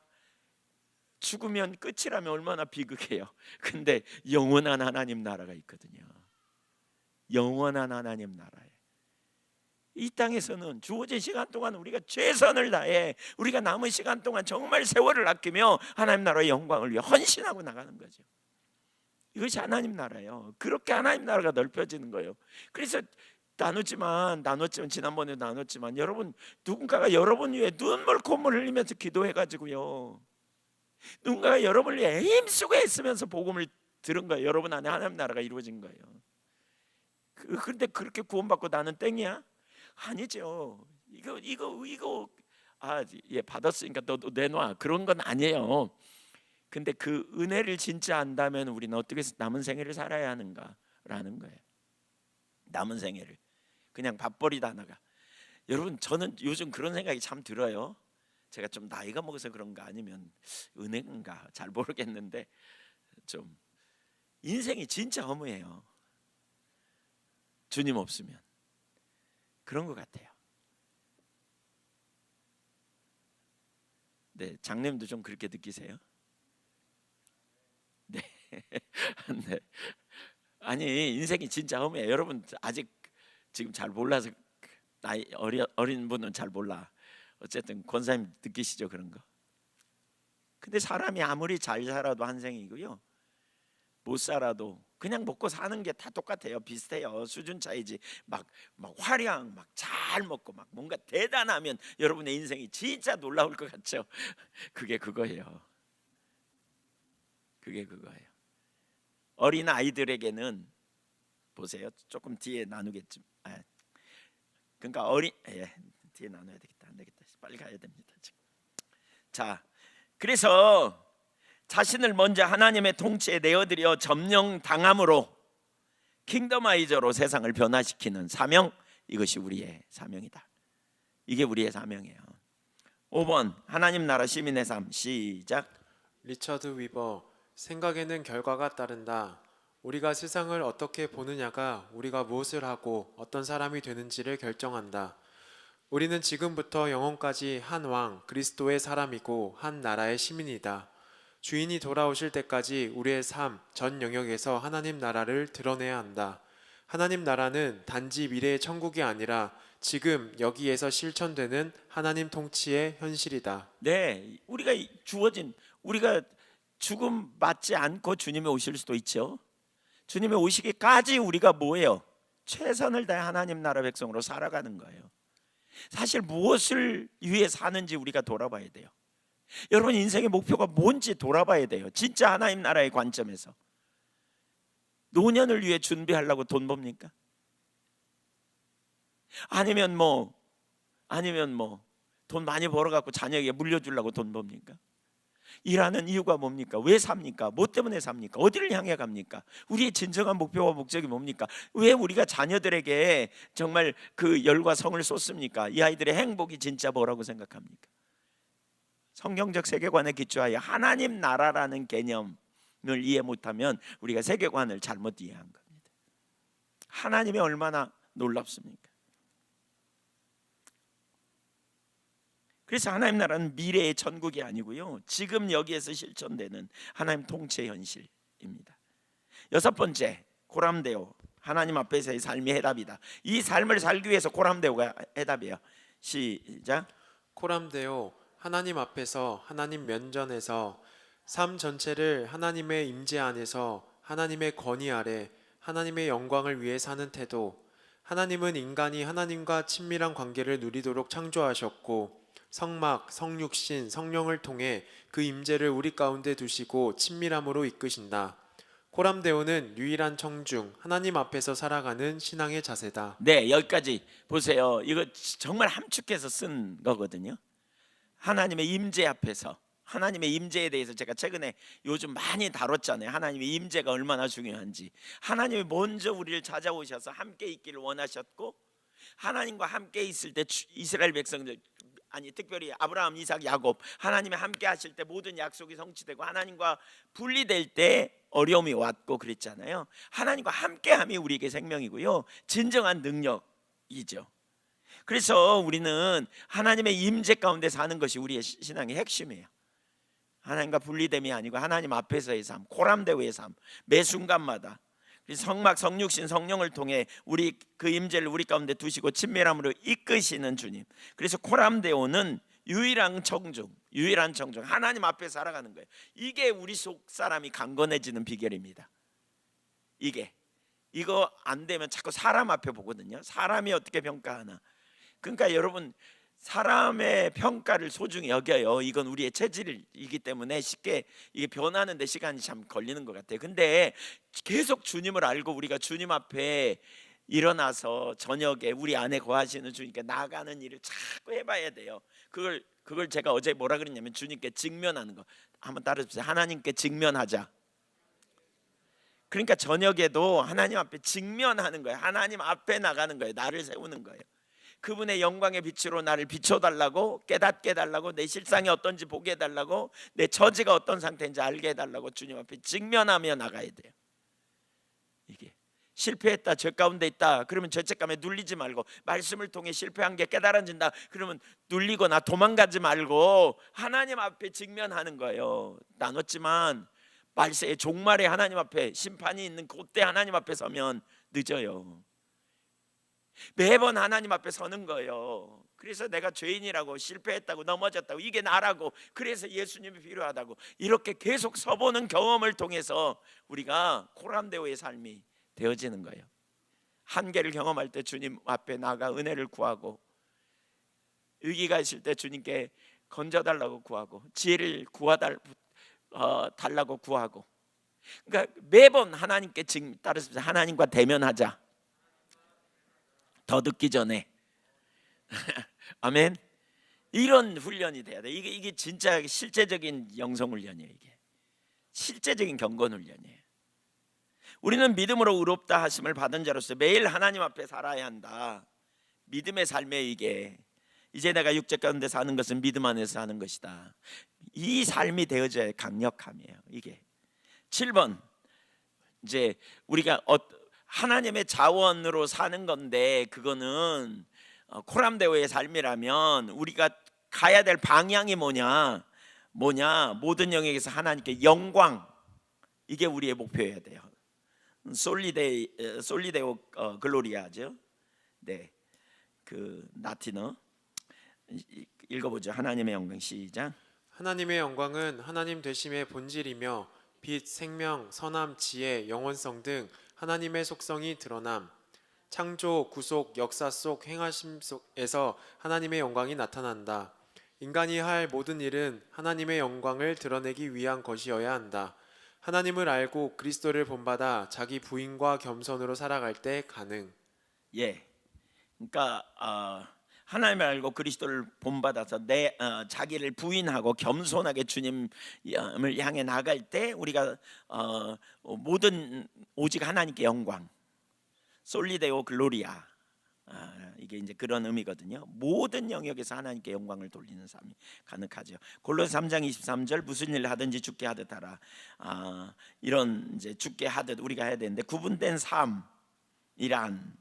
죽으면 끝이라면 얼마나 비극해요. 근데 영원한 하나님 나라가 있거든요. 영원한 하나님 나라에 이 땅에서는 주어진 시간 동안 우리가 최선을 다해 우리가 남은 시간 동안 정말 세월을 아끼며 하나님 나라의 영광을 위해 헌신하고 나가는 거죠. 이것이 하나님 나라예요. 그렇게 하나님 나라가 넓혀지는 거예요. 그래서 나눴지만 지난번에 나눴지만 여러분, 누군가가 여러분 위해 눈물 콧물 흘리면서 기도해가지고요, 누군가가 여러분을 위해 힘쓰고 애쓰면서 복음을 들은 거예요. 여러분 안에 하나님 나라가 이루어진 거예요. 그런데 그렇게 구원받고 나는 땡이야? 아니죠. 이거 예, 받았으니까 너도 내놔, 그런 건 아니에요. 근데 그 은혜를 진짜 안다면 우리는 어떻게 남은 생애를 살아야 하는가라는 거예요. 남은 생애를 그냥 밥벌이다 하나가. 여러분, 저는 요즘 그런 생각이 참 들어요. 제가 좀 나이가 먹어서 그런가 아니면 은혜인가 잘 모르겠는데, 좀 인생이 진짜 허무해요. 주님 없으면. 그런 것 같아요. 네, 장님도 좀 그렇게 느끼세요? 네. 네. 아니, 인생이 진짜 허무해요. 여러분 아직 지금 잘 몰라서, 나이 어린 분은 잘 몰라. 어쨌든 권사님 느끼시죠, 그런 거? 근데 사람이 아무리 잘 살아도 한 생이고요, 못 살아도 그냥 먹고 사는 게 다 똑같아요. 비슷해요. 수준 차이지. 막 화려한, 막 잘 먹고 막 뭔가 대단하면 여러분의 인생이 진짜 놀라울 것 같죠. 그게 그거예요. 어린 아이들에게는 보세요. 조금 뒤에 나누겠지. 그러니까 뒤에 나눠야 되겠다. 안 되겠다. 빨리 가야 됩니다, 지금. 자, 그래서 자신을 먼저 하나님의 통치에 내어드려 점령당함으로 킹덤아이저로 세상을 변화시키는 사명, 이것이 우리의 사명이다. 이게 우리의 사명이에요. 5번 하나님 나라 시민의 삶, 시작. 리처드 위버. 생각에는 결과가 따른다. 우리가 세상을 어떻게 보느냐가 우리가 무엇을 하고 어떤 사람이 되는지를 결정한다. 우리는 지금부터 영원까지 한 왕 그리스도의 사람이고 한 나라의 시민이다. 주인이 돌아오실 때까지 우리의 삶 전 영역에서 하나님 나라를 드러내야 한다. 하나님 나라는 단지 미래의 천국이 아니라 지금 여기에서 실천되는 하나님 통치의 현실이다. 네, 우리가 죽음 맞지 않고 주님이 오실 수도 있죠. 주님이 오시기까지 우리가 뭐예요? 최선을 다해 하나님 나라 백성으로 살아가는 거예요. 사실 무엇을 위해 사는지 우리가 돌아봐야 돼요. 여러분 인생의 목표가 뭔지 돌아봐야 돼요. 진짜 하나님 나라의 관점에서. 노년을 위해 준비하려고 돈 법니까? 아니면 돈 많이 벌어갖고 자녀에게 물려주려고 돈 법니까? 일하는 이유가 뭡니까? 왜 삽니까? 뭐 때문에 삽니까? 어디를 향해 갑니까? 우리의 진정한 목표와 목적이 뭡니까? 왜 우리가 자녀들에게 정말 그 열과 성을 쏟습니까? 이 아이들의 행복이 진짜 뭐라고 생각합니까? 성경적 세계관에 기초하여 하나님 나라라는 개념을 이해 못하면 우리가 세계관을 잘못 이해한 겁니다. 하나님이 얼마나 놀랍습니까? 그래서 하나님 나라는 미래의 천국이 아니고요, 지금 여기에서 실천되는 하나님 통치의 현실입니다. 6번째, 고람데오, 하나님 앞에서의 삶이 해답이다. 이 삶을 살기 위해서 고람데오가 해답이에요. 시작. 코람데오. 하나님 앞에서 하나님 면전에서 삶 전체를 하나님의 임재 안에서 하나님의 권위 아래 하나님의 영광을 위해 사는 태도. 하나님은 인간이 하나님과 친밀한 관계를 누리도록 창조하셨고 성막, 성육신, 성령을 통해 그 임재를 우리 가운데 두시고 친밀함으로 이끄신다. 코람데오는 유일한 청중, 하나님 앞에서 살아가는 신앙의 자세다. 네, 여기까지 보세요. 이거 정말 함축해서 쓴 거거든요. 하나님의 임재 앞에서, 하나님의 임재에 대해서 제가 최근에 요즘 많이 다뤘잖아요. 하나님의 임재가 얼마나 중요한지. 하나님이 먼저 우리를 찾아오셔서 함께 있기를 원하셨고, 하나님과 함께 있을 때 이스라엘 백성들, 특별히 아브라함, 이삭, 야곱, 하나님이 함께 하실 때 모든 약속이 성취되고 하나님과 분리될 때 어려움이 왔고 그랬잖아요. 하나님과 함께함이 우리에게 생명이고요, 진정한 능력이죠. 그래서 우리는 하나님의 임재 가운데 사는 것이 우리의 신앙의 핵심이에요. 하나님과 분리됨이 아니고 하나님 앞에서의 삶, 코람데오의 삶, 매 순간마다 성막, 성육신, 성령을 통해 우리 그 임재를 우리 가운데 두시고 친밀함으로 이끄시는 주님. 그래서 코람데오는 유일한 청중, 하나님 앞에 살아가는 거예요. 이게 우리 속 사람이 강건해지는 비결입니다. 이거 안 되면 자꾸 사람 앞에 보거든요. 사람이 어떻게 평가하나. 그러니까 여러분, 사람의 평가를 소중히 여겨요. 이건 우리의 체질이기 때문에 쉽게 이게 변하는데 시간이 참 걸리는 것 같아요. 근데 계속 주님을 알고 우리가 주님 앞에 일어나서 저녁에 우리 안에 거하시는 주님께 나가는 일을 자꾸 해봐야 돼요. 그걸 제가 어제 뭐라 그랬냐면 주님께 직면하는 거. 한번 따라해주세요. 하나님께 직면하자. 그러니까 저녁에도 하나님 앞에 직면하는 거예요. 하나님 앞에 나가는 거예요. 나를 세우는 거예요. 그분의 영광의 빛으로 나를 비춰달라고, 깨닫게 해달라고, 내 실상이 어떤지 보게 해달라고, 내 처지가 어떤 상태인지 알게 해달라고 주님 앞에 직면하며 나가야 돼요. 이게 실패했다, 죄 가운데 있다, 그러면 죄책감에 눌리지 말고, 말씀을 통해 실패한 게 깨달아진다, 그러면 눌리거나 도망가지 말고 하나님 앞에 직면하는 거예요. 나눴지만 말세의 종말에 하나님 앞에 심판이 있는 그때 하나님 앞에 서면 늦어요. 매번 하나님 앞에 서는 거예요. 그래서 내가 죄인이라고, 실패했다고, 넘어졌다고, 이게 나라고, 그래서 예수님이 필요하다고, 이렇게 계속 서보는 경험을 통해서 우리가 코람데오의 삶이 되어지는 거예요. 한계를 경험할 때 주님 앞에 나가 은혜를 구하고, 위기가 있을 때 주님께 건져달라고 구하고, 지혜를 달라고 구하고. 그러니까 매번 하나님께 따라서 하나님과 대면하자. 더 듣기 전에. 아멘. 이런 훈련이 돼야 돼. 이게 진짜 실제적인 영성 훈련이에요. 이게 실제적인 경건 훈련이에요. 우리는 믿음으로 의롭다 하심을 받은 자로서 매일 하나님 앞에 살아야 한다. 믿음의 삶에 이제 내가 육체 가운데 사는 것은 믿음 안에서 사는 것이다. 이 삶이 되어져야 강력함이에요. 이게 7번, 이제 우리가 하나님의 자원으로 사는 건데, 그거는 코람데오의 삶이라면 우리가 가야 될 방향이 뭐냐, 모든 영역에서 하나님께 영광, 이게 우리의 목표여야 돼요. 솔리데오 글로리아죠. 네, 그 나티너 읽어보죠. 하나님의 영광, 시작. 하나님의 영광은 하나님 되심의 본질이며 빛, 생명, 선함, 지혜, 영원성 등 하나님의 속성이 드러남. 창조, 구속, 역사 속 행하심 속에서 하나님의 영광이 나타난다. 인간이 할 모든 일은 하나님의 영광을 드러내기 위한 것이어야 한다. 하나님을 알고 그리스도를 본받아 자기 부인과 겸손으로 살아갈 때 가능. 예, 그러니까 하나님을 알고 그리스도를 본받아서 자기를 부인하고 겸손하게 주님을 향해 나갈 때 우리가 모든 오직 하나님께 영광, 솔리데오 글로리아, 이게 이제 그런 의미거든요. 모든 영역에서 하나님께 영광을 돌리는 삶이 가능하죠. 골로새 3장 23절 무슨 일을 하든지 주께 하듯 하라. 이런 이제 주께 하듯 우리가 해야 되는데, 구분된 삶이란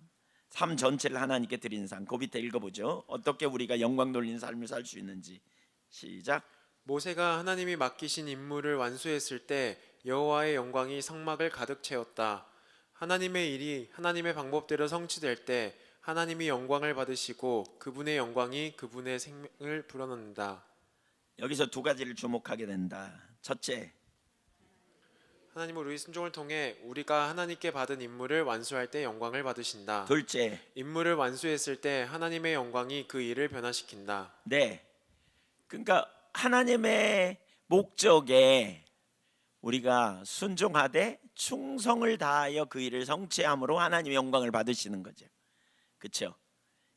삶 전체를 하나님께 드리는 삶. 그 밑에 읽어보죠. 어떻게 우리가 영광 돌리는 삶을 살 수 있는지. 시작. 모세가 하나님이 맡기신 임무를 완수했을 때 여호와의 영광이 성막을 가득 채웠다. 하나님의 일이 하나님의 방법대로 성취될 때 하나님이 영광을 받으시고 그분의 영광이 그분의 생명을 불어넣는다. 여기서 두 가지를 주목하게 된다. 첫째, 하나님은 우리 순종을 통해 우리가 하나님께 받은 임무를 완수할 때 영광을 받으신다. 둘째, 임무를 완수했을 때 하나님의 영광이 그 일을 변화시킨다. 네, 그러니까 하나님의 목적에 우리가 순종하되 충성을 다하여 그 일을 성취함으로 하나님의 영광을 받으시는 거죠. 그렇죠?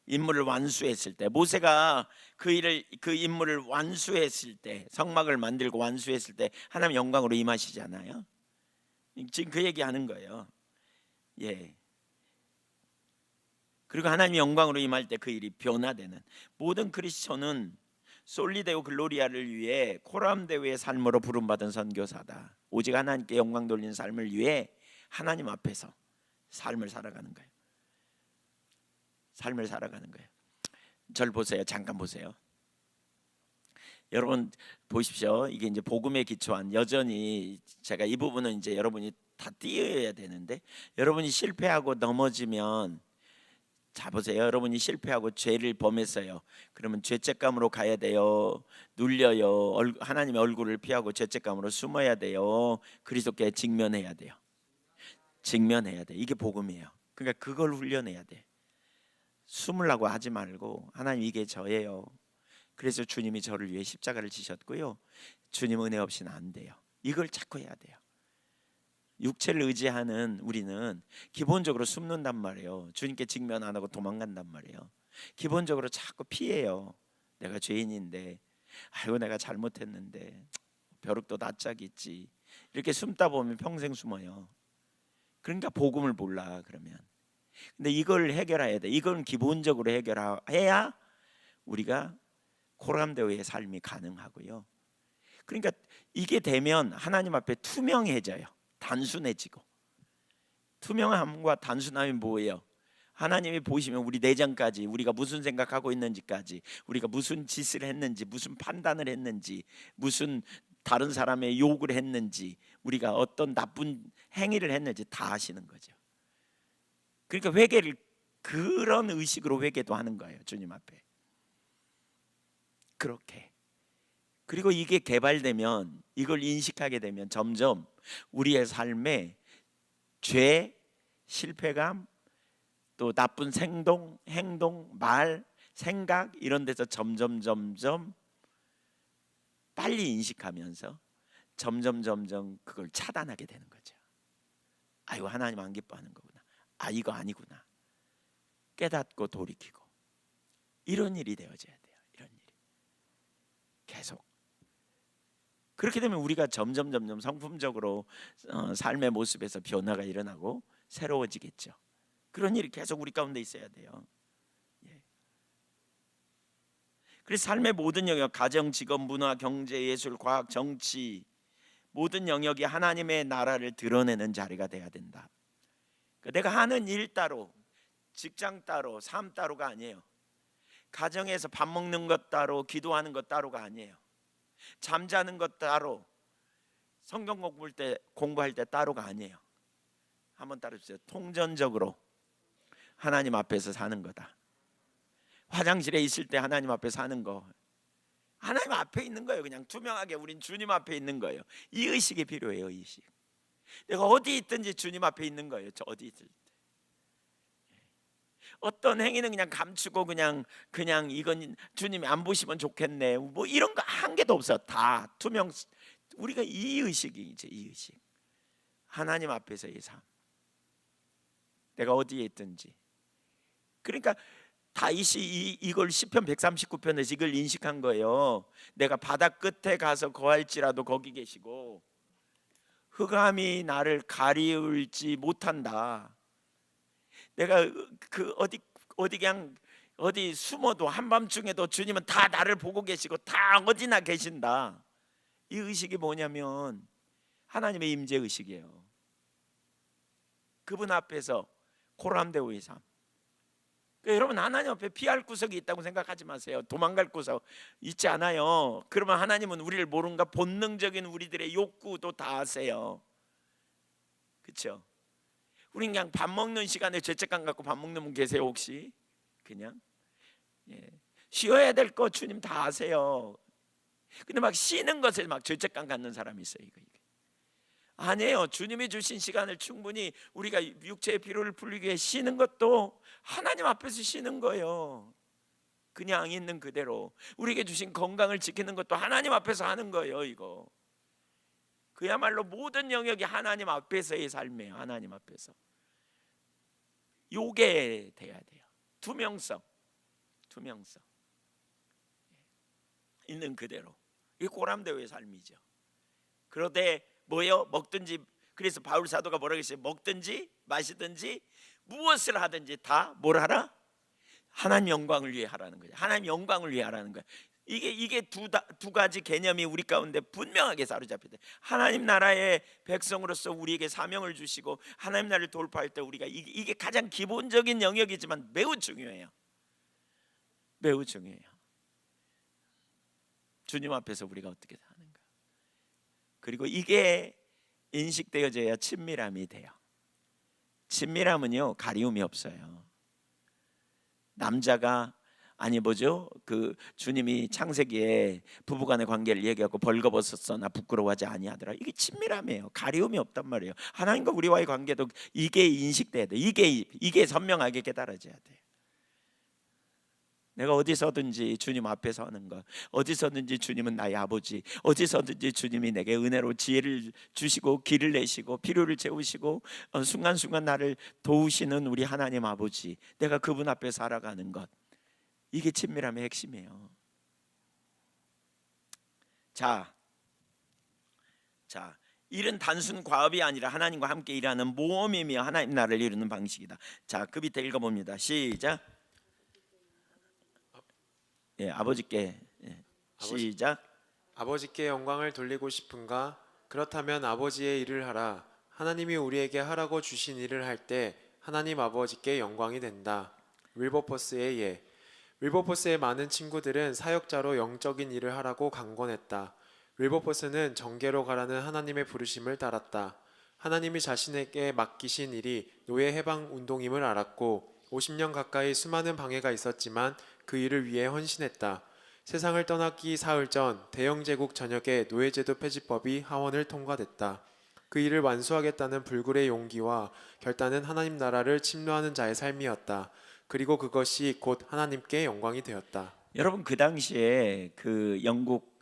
임무를 완수했을 때, 모세가 그 임무를 완수했을 때, 성막을 만들고 완수했을 때 하나님 영광으로 임하시잖아요. 지금 그 얘기하는 거예요. 예. 그리고 하나님의 영광으로 임할 때 그 일이 변화되는, 모든 크리스천은 솔리데오 글로리아를 위해 코람데오의 삶으로 부름받은 선교사다. 오직 하나님께 영광 돌리는 삶을 위해 하나님 앞에서 삶을 살아가는 거예요. 삶을 살아가는 거예요. 절 보세요. 잠깐 보세요. 여러분 보십시오. 이게 이제 복음에 기초한, 여전히 제가 이 부분은 이제 여러분이 다 띄어야 되는데, 여러분이 실패하고 넘어지면, 자 보세요. 여러분이 실패하고 죄를 범했어요. 그러면 죄책감으로 가야 돼요. 눌려요. 하나님의 얼굴을 피하고 죄책감으로 숨어야 돼요. 그리스도께 직면해야 돼요. 직면해야 돼. 이게 복음이에요. 그러니까 그걸 훈련해야 돼. 숨으려고 하지 말고 하나님 이게 저예요. 그래서 주님이 저를 위해 십자가를 지셨고요. 주님 은혜 없이는 안 돼요. 이걸 자꾸 해야 돼요. 육체를 의지하는 우리는 기본적으로 숨는단 말이에요. 주님께 직면 안 하고 도망간단 말이에요. 기본적으로 자꾸 피해요. 내가 죄인인데, 아이고 내가 잘못했는데, 벼룩도 낯짝이 있지. 이렇게 숨다 보면 평생 숨어요. 그러니까 복음을 몰라. 그러면 근데 이걸 해결해야 돼. 이건 기본적으로 해결해야 우리가 고람대오의 삶이 가능하고요. 그러니까 이게 되면 하나님 앞에 투명해져요. 단순해지고. 투명함과 단순함이 뭐예요? 하나님이 보시면 우리 내장까지, 우리가 무슨 생각하고 있는지까지, 우리가 무슨 짓을 했는지, 무슨 판단을 했는지, 무슨 다른 사람의 욕을 했는지, 우리가 어떤 나쁜 행위를 했는지 다 아시는 거죠. 그러니까 회개를 그런 의식으로 회개도 하는 거예요. 주님 앞에. 그렇게. 그리고 이게 개발되면, 이걸 인식하게 되면 점점 우리의 삶에 죄, 실패감, 또 나쁜 행동, 말, 생각 이런 데서 점점 빨리 인식하면서 점점 그걸 차단하게 되는 거죠. 아이고 하나님 안 기뻐하는 거구나. 아 이거 아니구나. 깨닫고 돌이키고 이런 일이 되어져야 돼요. 이런 일이 계속. 그렇게 되면 우리가 점점 성품적으로 삶의 모습에서 변화가 일어나고 새로워지겠죠. 그런 일이 계속 우리 가운데 있어야 돼요. 예. 그래서 삶의 모든 영역, 가정, 직업, 문화, 경제, 예술, 과학, 정치 모든 영역이 하나님의 나라를 드러내는 자리가 돼야 된다. 그러니까 내가 하는 일 따로, 직장 따로, 삶 따로가 아니에요. 가정에서 밥 먹는 것 따로, 기도하는 것 따로가 아니에요. 잠자는 것 따로, 성경 공부할 때 따로가 아니에요. 한번 따라주세요. 통전적으로 하나님 앞에서 사는 거다. 화장실에 있을 때 하나님 앞에 사는 거, 하나님 앞에 있는 거예요. 그냥 투명하게 우린 주님 앞에 있는 거예요. 이 의식이 필요해요. 의식. 내가 어디 있든지 주님 앞에 있는 거예요. 저 어디 있을 때. 어떤 행위는 그냥 감추고 그냥 이건 주님이 안 보시면 좋겠네. 뭐 이런 거 한 개도 없어. 다 투명. 우리가 이 의식이 이제 이 의식. 하나님 앞에서의 삶. 내가 어디에 있든지. 그러니까 다윗이 이걸 시편 139편에서 이걸 인식한 거예요. 내가 바다 끝에 가서 거할지라도 거기 계시고 흑암이 나를 가리울지 못한다. 내가 그 어디 숨어도 한밤중에도 주님은 다 나를 보고 계시고 다 어디나 계신다. 이 의식이 뭐냐면 하나님의 임재 의식이에요. 그분 앞에서 고람대오의 삶. 그러니까 여러분 하나님 앞에 피할 구석이 있다고 생각하지 마세요. 도망갈 구석 있지 않아요. 그러면 하나님은 우리를 모른가 본능적인 우리들의 욕구도 다 아세요. 그렇죠? 우린 그냥 밥 먹는 시간에 죄책감 갖고 밥 먹는 분 계세요 혹시? 그냥 쉬어야 될 거 주님 다 아세요. 근데 막 쉬는 것에 막 죄책감 갖는 사람이 있어요. 이게. 아니에요. 주님이 주신 시간을 충분히 우리가 육체의 피로를 풀리기 위해 쉬는 것도 하나님 앞에서 쉬는 거예요. 그냥 있는 그대로. 우리에게 주신 건강을 지키는 것도 하나님 앞에서 하는 거예요. 이거 그야말로 모든 영역이 하나님 앞에서의 삶이에요. 하나님 앞에서. 요게 돼야 돼요. 투명성. 있는 그대로. 이게 고람대오의 삶이죠. 그런데 뭐예요? 먹든지. 그래서 바울 사도가 뭐라고 했어요? 먹든지 마시든지 무엇을 하든지 다 뭘 하라? 하나님 영광을 위해 하라는 거죠. 하나님 영광을 위해 하라는 거예요. 이게 두 가지 개념이 우리 가운데 분명하게 사로잡혀야 돼. 하나님 나라의 백성으로서 우리에게 사명을 주시고 하나님 나라를 돌파할 때 우리가 이게 가장 기본적인 영역이지만 매우 중요해요. 매우 중요해요. 주님 앞에서 우리가 어떻게 사는가. 그리고 이게 인식되어져야 친밀함이 돼요. 친밀함은요 가리움이 없어요. 남자가 아니 뭐죠? 그 주님이 창세기에 부부간의 관계를 얘기하고 벌거벗었어 나 부끄러워하지 아니하더라. 이게 친밀함이에요. 가리움이 없단 말이에요. 하나님과 우리와의 관계도 이게 인식돼야 돼. 이게 선명하게 깨달아져야 돼. 내가 어디서든지 주님 앞에서 하는 것, 어디서든지 주님은 나의 아버지, 어디서든지 주님이 내게 은혜로 지혜를 주시고 길을 내시고 필요를 채우시고 순간순간 나를 도우시는 우리 하나님 아버지, 내가 그분 앞에 살아가는 것, 이게 친밀함의 핵심이에요. 자, 일은 단순 과업이 아니라 하나님과 함께 일하는 모험이며 하나님 나라를 이루는 방식이다. 자, 그 밑에 읽어봅니다. 시작. 예, 아버지께 시작. 아버지께 영광을 돌리고 싶은가? 그렇다면 아버지의 일을 하라. 하나님이 우리에게 하라고 주신 일을 할 때 하나님 아버지께 영광이 된다. 윌버포스의 예. 윌버포스의 많은 친구들은 사역자로 영적인 일을 하라고 강권했다. 윌버포스는 정계로 가라는 하나님의 부르심을 따랐다. 하나님이 자신에게 맡기신 일이 노예 해방 운동임을 알았고 50년 가까이 수많은 방해가 있었지만 그 일을 위해 헌신했다. 세상을 떠나기 사흘 전 대영 제국 전역에 노예제도 폐지법이 하원을 통과됐다. 그 일을 완수하겠다는 불굴의 용기와 결단은 하나님 나라를 침노하는 자의 삶이었다. 그리고 그것이 곧 하나님께 영광이 되었다. 여러분 그 당시에 그 영국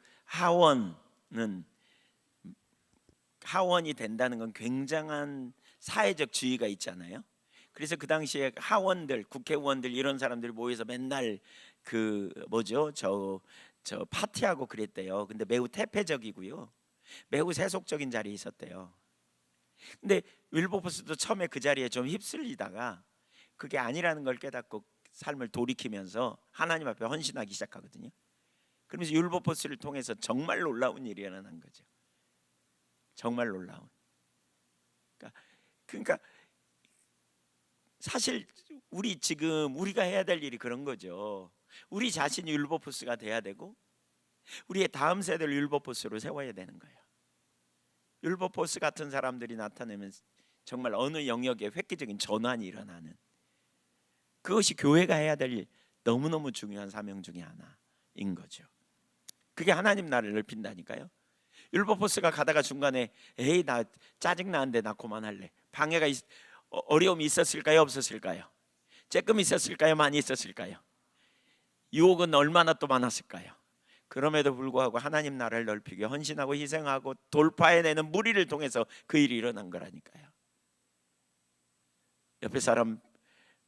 하원이 된다는 건 굉장한 사회적 지위가 있잖아요. 그래서 그 당시에 하원들, 국회의원들 이런 사람들이 모여서 맨날 그 뭐죠? 저 파티하고 그랬대요. 근데 매우 태폐적이고요. 매우 세속적인 자리에 있었대요. 근데 윌버포스도 처음에 그 자리에 좀 휩쓸리다가 그게 아니라는 걸 깨닫고 삶을 돌이키면서 하나님 앞에 헌신하기 시작하거든요. 그러면서 윌버포스를 통해서 정말 놀라운 일이 일어난 거죠. 정말 놀라운. 그러니까 사실 우리가 해야 될 일이 그런 거죠. 우리 자신이 율버포스가 돼야 되고 우리의 다음 세대를 율버포스로 세워야 되는 거예요. 율버포스 같은 사람들이 나타나면 정말 어느 영역에 획기적인 전환이 일어나는, 그것이 교회가 해야 될 너무너무 중요한 사명 중에 하나인 거죠. 그게 하나님 나라를 넓힌다니까요. 율버포스가 가다가 중간에 에이 나 짜증나는데 나 그만할래, 방해가 어려움이 있었을까요? 없었을까요? 조금 있었을까요? 많이 있었을까요? 유혹은 얼마나 또 많았을까요? 그럼에도 불구하고 하나님 나라를 넓히기 헌신하고 희생하고 돌파해내는 무리를 통해서 그 일이 일어난 거라니까요. 옆에 사람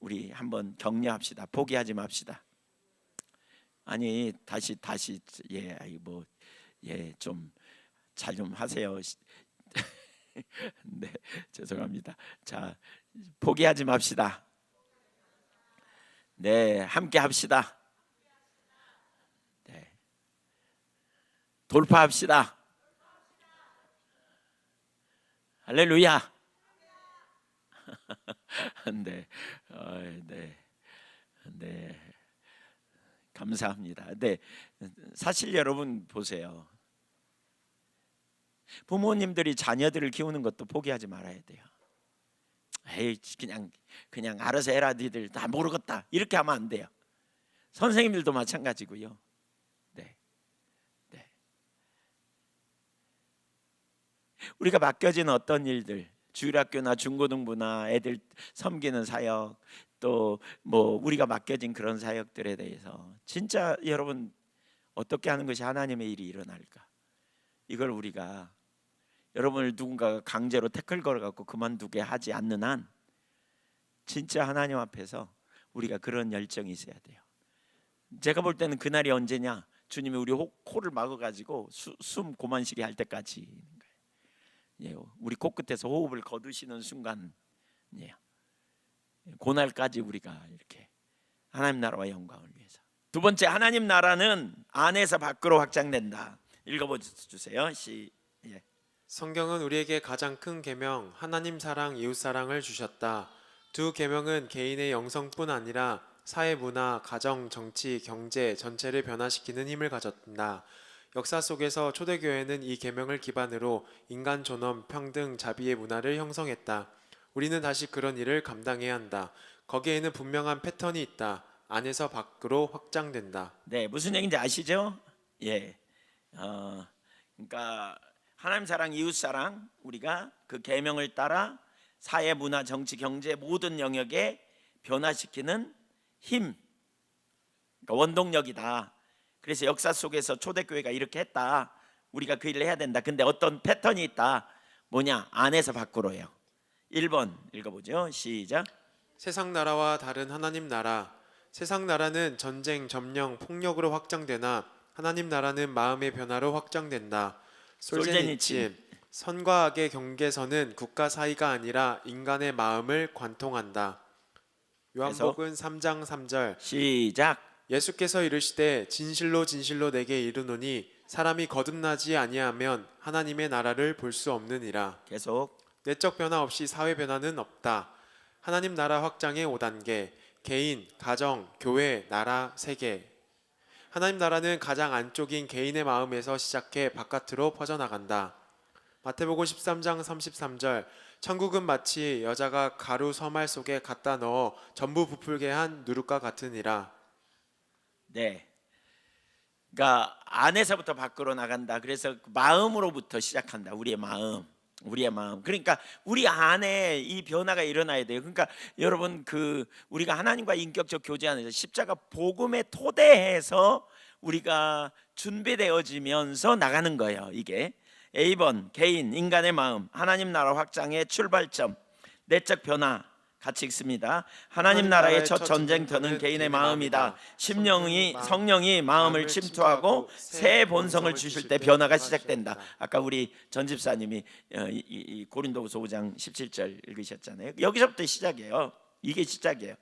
우리 한번 격려합시다. 포기하지 맙시다. 아니 다시 좀 잘 좀 하세요. 네, 죄송합니다. 자, 포기하지 맙시다. 네, 함께 합시다. 네, 돌파합시다. 할렐루야. 네, 네, 감사합니다. 네, 사실 여러분 보세요. 부모님들이 자녀들을 키우는 것도 포기하지 말아야 돼요. 에이 그냥 알아서 해라, 니들 다 모르겠다 이렇게 하면 안 돼요. 선생님들도 마찬가지고요. 네. 우리가 맡겨진 어떤 일들, 주일학교나 중고등부나 애들 섬기는 사역, 또 뭐 우리가 맡겨진 그런 사역들에 대해서 진짜 여러분 어떻게 하는 것이 하나님의 일이 일어날까? 이걸 우리가 여러분을 누군가가 강제로 태클 걸어갖고 그만두게 하지 않는 한 진짜 하나님 앞에서 우리가 그런 열정이 있어야 돼요. 제가 볼 때는 그날이 언제냐? 주님이 우리 코를 막아가지고 숨 고만 쉬게 할 때까지, 우리 코끝에서 호흡을 거두시는 순간, 그날까지 우리가 이렇게 하나님 나라와 영광을 위해서. 두 번째, 하나님 나라는 안에서 밖으로 확장된다. 읽어보세요. 성경은 우리에게 가장 큰 계명, 하나님 사랑, 이웃 사랑을 주셨다. 두 계명은 개인의 영성뿐 아니라 사회, 문화, 가정, 정치, 경제 전체를 변화시키는 힘을 가졌다. 역사 속에서 초대교회는 이 계명을 기반으로 인간 존엄, 평등, 자비의 문화를 형성했다. 우리는 다시 그런 일을 감당해야 한다. 거기에는 분명한 패턴이 있다. 안에서 밖으로 확장된다. 네, 무슨 얘기인지 아시죠? 예, 그러니까 하나님 사랑, 이웃 사랑, 우리가 그 계명을 따라 사회, 문화, 정치, 경제 모든 영역에 변화시키는 힘, 그러니까 원동력이다. 그래서 역사 속에서 초대교회가 이렇게 했다. 우리가 그 일을 해야 된다. 근데 어떤 패턴이 있다. 뭐냐? 안에서 밖으로예요. 1번 읽어보죠. 시작. 세상 나라와 다른 하나님 나라. 세상 나라는 전쟁, 점령, 폭력으로 확장되나 하나님 나라는 마음의 변화로 확장된다. 솔제니친. 선과 악의 경계선은 국가 사이가 아니라 인간의 마음을 관통한다. 요한복음 3장 3절. 시작. 예수께서 이르시되 진실로 진실로 내게 이르노니 사람이 거듭나지 아니하면 하나님의 나라를 볼 수 없느니라. 계속. 내적 변화 없이 사회 변화는 없다. 하나님 나라 확장의 5단계. 개인, 가정, 교회, 나라, 세계. 하나님 나라는 가장 안쪽인 개인의 마음에서 시작해 바깥으로 퍼져나간다. 마태복음 13장 33절. 천국은 마치 여자가 가루 서말 속에 갖다 넣어 전부 부풀게 한 누룩과 같으니라. 네. 그러니까 안에서부터 밖으로 나간다. 그래서 마음으로부터 시작한다. 우리의 마음. 우리의 마음. 그러니까 우리 안에 이 변화가 일어나야 돼요. 그러니까 여러분 우리가 하나님과 인격적 교제 안에서 십자가 복음에 토대해서 우리가 준비되어지면서 나가는 거예요. 이게 A번 개인 인간의 마음 하나님 나라 확장의 출발점 내적 변화 같이 읽습니다. 하나님 나라의 첫 전쟁터는 개인의 마음이다. 성령이 마음을 침투하고 새 본성을 주실 때 변화가 시작된다. 아까 우리 전 집사님이 이 고린도후서 5장 17절 읽으셨잖아요. 여기서부터 시작이에요. 이게 시작이에요.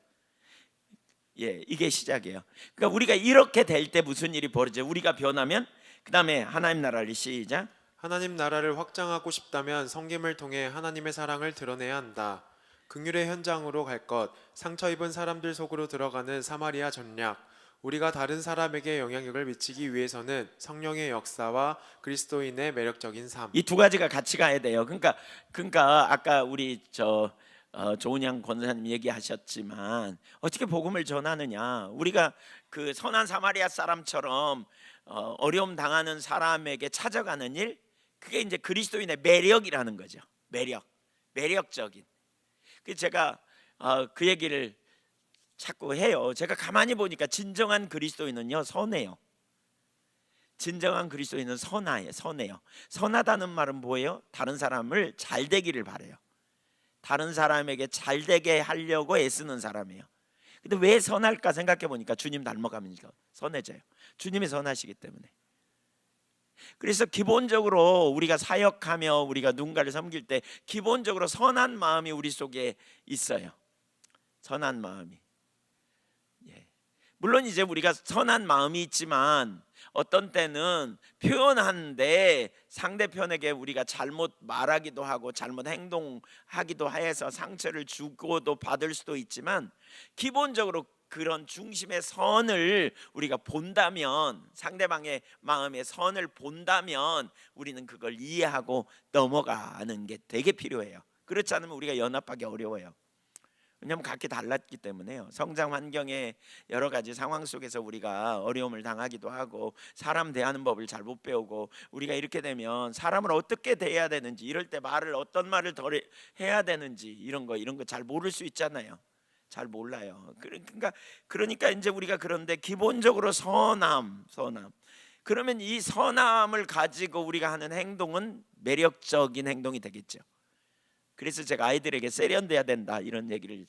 예, 이게 시작이에요. 그러니까 우리가 이렇게 될 때 무슨 일이 벌어져요? 우리가 변하면 그 다음에 하나님 나라를 시작. 하나님 나라를 확장하고 싶다면 성김을 통해 하나님의 사랑을 드러내야 한다. 긍휼의 현장으로 갈 것, 상처 입은 사람들 속으로 들어가는 사마리아 전략. 우리가 다른 사람에게 영향력을 미치기 위해서는 성령의 역사와 그리스도인의 매력적인 삶. 이 두 가지가 같이 가야 돼요. 그러니까 아까 우리 조은양 권사님 얘기하셨지만 어떻게 복음을 전하느냐? 우리가 그 선한 사마리아 사람처럼 어려움 당하는 사람에게 찾아가는 일, 그게 이제 그리스도인의 매력이라는 거죠. 매력적인. 그 제가 그 얘기를 자꾸 해요. 제가 가만히 보니까 진정한 그리스도인은요 선해요. 진정한 그리스도인은 선해요. 선하다는 말은 뭐예요? 다른 사람을 잘 되기를 바래요. 다른 사람에게 잘 되게 하려고 애쓰는 사람이에요. 근데 왜 선할까 생각해 보니까 주님 닮아가면서 선해져요. 주님이 선하시기 때문에. 그래서 기본적으로 우리가 사역하며 우리가 누군가를 섬길 때 기본적으로 선한 마음이 우리 속에 있어요. 선한 마음이. 예. 물론 이제 우리가 선한 마음이 있지만 어떤 때는 표현하는데 상대편에게 우리가 잘못 말하기도 하고 잘못 행동하기도 해서 상처를 주고도 받을 수도 있지만 기본적으로 그런 중심의 선을 우리가 본다면, 상대방의 마음의 선을 본다면 우리는 그걸 이해하고 넘어가는 게 되게 필요해요. 그렇지 않으면 우리가 연합하기 어려워요. 왜냐하면 각기 달랐기 때문에요. 성장 환경의 여러 가지 상황 속에서 우리가 어려움을 당하기도 하고 사람 대하는 법을 잘 못 배우고 우리가 이렇게 되면 사람을 어떻게 대해야 되는지, 이럴 때 어떤 말을 더 해야 되는지 이런 거 잘 모를 수 있잖아요. 잘 몰라요. 그러니까 이제 우리가 그런데 기본적으로 선함. 그러면 이 선함을 가지고 우리가 하는 행동은 매력적인 행동이 되겠죠. 그래서 제가 아이들에게 세련돼야 된다 이런 얘기를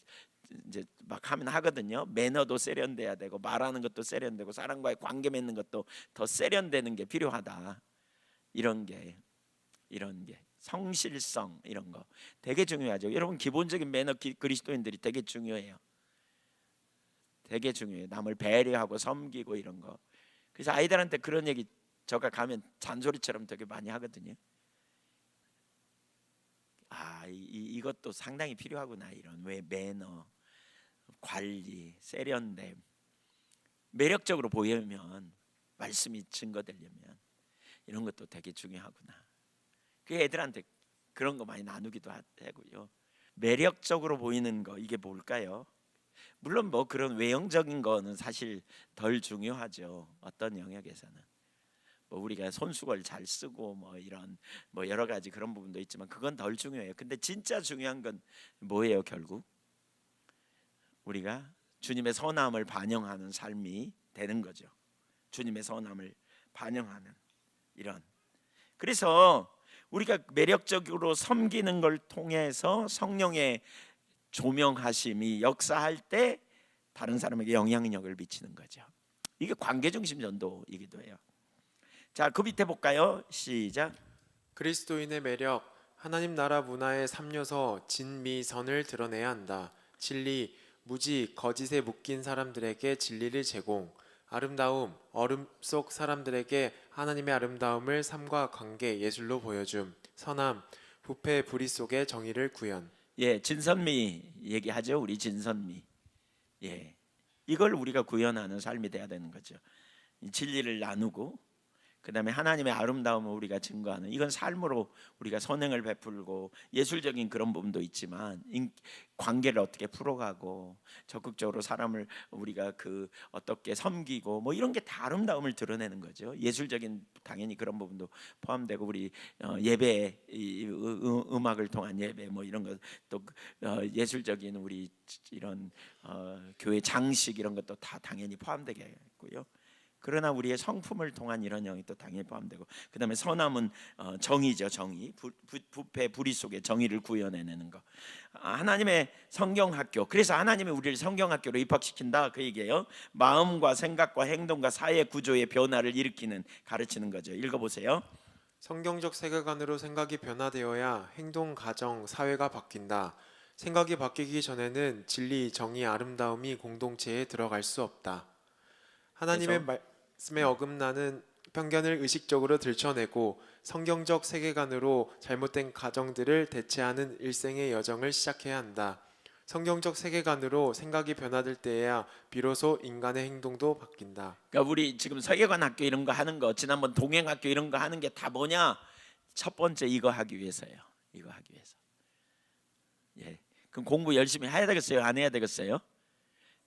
이제 막 하거든요. 매너도 세련돼야 되고 말하는 것도 세련되고 사람과의 관계 맺는 것도 더 세련되는 게 필요하다. 이런 게 성실성 이런 거 되게 중요하죠. 여러분 기본적인 매너 그리스도인들이 되게 중요해요. 되게 중요해요. 남을 배려하고 섬기고 이런 거. 그래서 아이들한테 그런 얘기 저가 가면 잔소리처럼 되게 많이 하거든요. 이것도 상당히 필요하구나. 이런 매너, 관리, 세련됨, 매력적으로 보이면 말씀이 증거되려면 이런 것도 되게 중요하구나. 그 애들한테 그런 거 많이 나누기도 하고요. 매력적으로 보이는 거 이게 뭘까요? 물론 뭐 그런 외형적인 거는 사실 덜 중요하죠. 어떤 영역에서는 뭐 우리가 손수건을 잘 쓰고 뭐 이런 뭐 여러 가지 그런 부분도 있지만 그건 덜 중요해요. 근데 진짜 중요한 건 뭐예요? 결국 우리가 주님의 선함을 반영하는 삶이 되는 거죠. 주님의 선함을 반영하는 이런. 그래서 우리가 매력적으로 섬기는 걸 통해서 성령의 조명하심이 역사할 때 다른 사람에게 영향력을 미치는 거죠. 이게 관계중심 전도이기도 해요. 자, 그 밑에 볼까요? 시작. 그리스도인의 매력, 하나님 나라 문화의 삼요소 진미선을 드러내야 한다. 진리, 무지, 거짓에 묶인 사람들에게 진리를 제공. 아름다움, 어둠 속 사람들에게 하나님의 아름다움을 삶과 관계, 예술로 보여줌. 선함, 부패, 불의 속에 정의를 구현. 예, 진선미 얘기하죠. 우리 진선미. 예, 이걸 우리가 구현하는 삶이 돼야 되는 거죠. 이 진리를 나누고 그다음에 하나님의 아름다움을 우리가 증거하는 이건 삶으로 우리가 선행을 베풀고 예술적인 그런 부분도 있지만 관계를 어떻게 풀어가고 적극적으로 사람을 우리가 그 어떻게 섬기고 뭐 이런 게 다 아름다움을 드러내는 거죠. 예술적인 당연히 그런 부분도 포함되고 우리 예배 음악을 통한 예배 뭐 이런 것 또 예술적인 우리 이런 교회 장식 이런 것도 다 당연히 포함되겠고요. 그러나 우리의 성품을 통한 이런 영이 또 당연히 포함되고 그다음에 선함은 정의죠. 정의. 부패 불의 속에 정의를 구현해내는 거. 하나님의 성경학교. 그래서 하나님이 우리를 성경학교로 입학시킨다 그 얘기예요. 마음과 생각과 행동과 사회 구조의 변화를 일으키는 가르치는 거죠. 읽어보세요. 성경적 세계관으로 생각이 변화되어야 행동, 가정, 사회가 바뀐다. 생각이 바뀌기 전에는 진리, 정의, 아름다움이 공동체에 들어갈 수 없다. 하나님의 말씀에 어긋나는 편견을 의식적으로 들춰내고 성경적 세계관으로 잘못된 가정들을 대체하는 일생의 여정을 시작해야 한다. 성경적 세계관으로 생각이 변화될 때에야 비로소 인간의 행동도 바뀐다. 그러니까 우리 지금 세계관 학교 이런 거 하는 거 지난번 동행학교 이런 거 하는 게 다 뭐냐? 첫 번째 이거 하기 위해서예요. 이거 하기 위해서. 예. 그럼 공부 열심히 해야 되겠어요? 안 해야 되겠어요?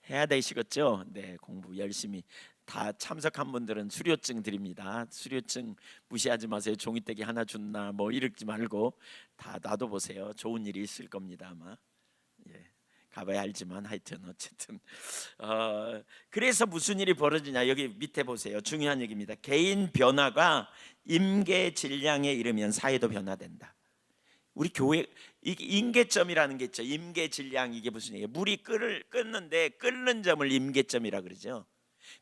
해야 되시겠죠? 네, 공부 열심히 다 참석한 분들은 수료증 드립니다. 수료증 무시하지 마세요. 종이떼기 하나 준다 뭐 이러지 말고 다 놔둬보세요. 좋은 일이 있을 겁니다 아마. 예, 가봐야 알지만 하여튼 어쨌든 그래서 무슨 일이 벌어지냐 여기 밑에 보세요. 중요한 얘기입니다. 개인 변화가 임계 질량에 이르면 사회도 변화된다. 우리 교회 임계점이라는 게 있죠. 임계질량 이게 무슨 얘기예요? 물이 끓는데 끓는 점을 임계점이라 그러죠.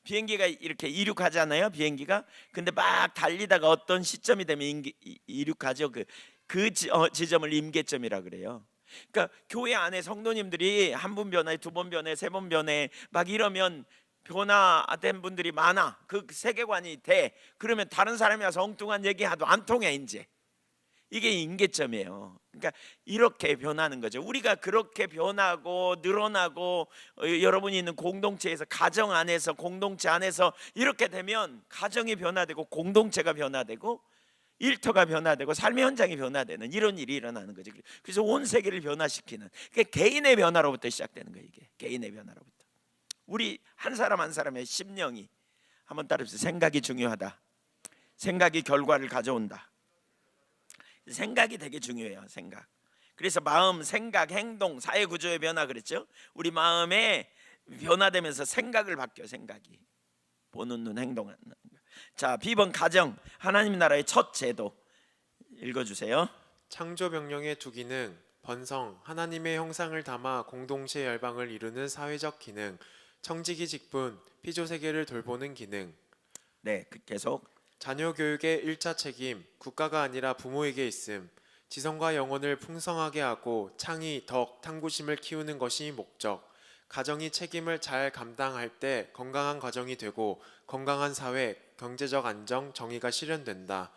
비행기가 이렇게 이륙하잖아요. 비행기가 근데 막 달리다가 어떤 시점이 되면 이륙하죠. 그 지점을 임계점이라 그래요. 그러니까 교회 안에 성도님들이 한 분 변화에 두 번 변화에 세 번 변화에 막 이러면 변화된 분들이 많아. 그 세계관이 돼. 그러면 다른 사람이 와서 엉뚱한 얘기하도 안 통해 이제. 이게 임계점이에요. 그러니까 이렇게 변하는 거죠. 우리가 그렇게 변하고 늘어나고 여러분이 있는 공동체에서 가정 안에서 공동체 안에서 이렇게 되면 가정이 변화되고 공동체가 변화되고 일터가 변화되고 삶의 현장이 변화되는 이런 일이 일어나는 거죠. 그래서 온 세계를 변화시키는 그러니까 개인의 변화로부터 시작되는 거예요. 이게 개인의 변화로부터 우리 한 사람 한 사람의 심령이 한번 따라해보세요. 생각이 중요하다. 생각이 결과를 가져온다. 생각이 되게 중요해요. 생각. 그래서 마음, 생각, 행동, 사회 구조의 변화 그랬죠. 우리 마음에 변화되면서 생각을 바뀌어. 생각이 보는 눈, 행동하는. 자, B번 가정. 하나님 나라의 첫 제도 읽어주세요. 창조 명령의 두 기능, 번성, 하나님의 형상을 담아 공동체 열방을 이루는 사회적 기능, 청지기 직분, 피조 세계를 돌보는 기능. 네, 계속. 자녀 교육의 1차 책임, 국가가 아니라 부모에게 있음. 지성과 영혼을 풍성하게 하고 창의, 덕, 탐구심을 키우는 것이 목적. 가정이 책임을 잘 감당할 때 건강한 가정이 되고 건강한 사회, 경제적 안정, 정의가 실현된다.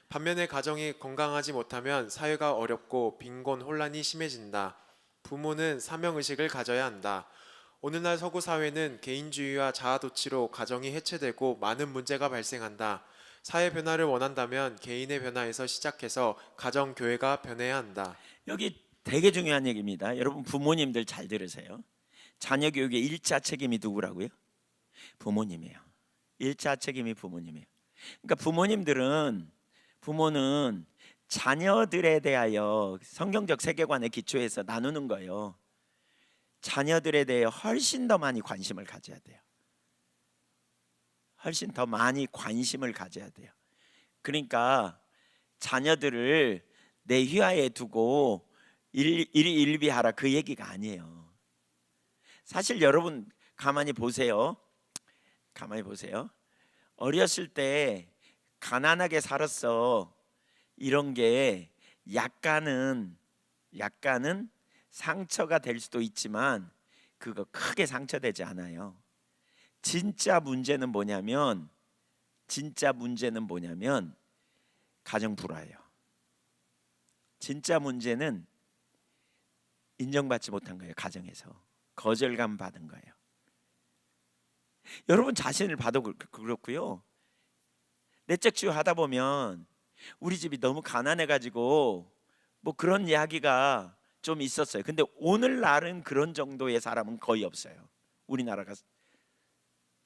반면에 가정이 건강하지 못하면 사회가 어렵고 빈곤, 혼란이 심해진다. 부모는 사명의식을 가져야 한다. 오늘날 서구 사회는 개인주의와 자아도취로 가정이 해체되고 많은 문제가 발생한다. 사회 변화를 원한다면 개인의 변화에서 시작해서 가정, 교회가 변해야 한다. 여기 되게 중요한 얘기입니다. 여러분 부모님들 잘 들으세요. 자녀 교육의 1차 책임이 누구라고요? 부모님이에요. 1차 책임이 부모님이에요. 그러니까 부모는 자녀들에 대하여 성경적 세계관의 기초에서 나누는 거예요. 자녀들에 대해 훨씬 더 많이 관심을 가져야 돼요. 훨씬 더 많이 관심을 가져야 돼요. 그러니까 자녀들을 내 휘하에 두고 일희일비하라 그 얘기가 아니에요. 사실 여러분 가만히 보세요. 어렸을 때 가난하게 살았어. 이런 게 약간은 상처가 될 수도 있지만 그거 크게 상처되지 않아요. 진짜 문제는 뭐냐면 가정 불화예요. 진짜 문제는 인정받지 못한 거예요. 가정에서 거절감 받은 거예요. 여러분 자신을 봐도 그렇고요. 내적 치유하다 보면 우리 집이 너무 가난해가지고 뭐 그런 이야기가 좀 있었어요. 근데 오늘날은 그런 정도의 사람은 거의 없어요. 우리나라가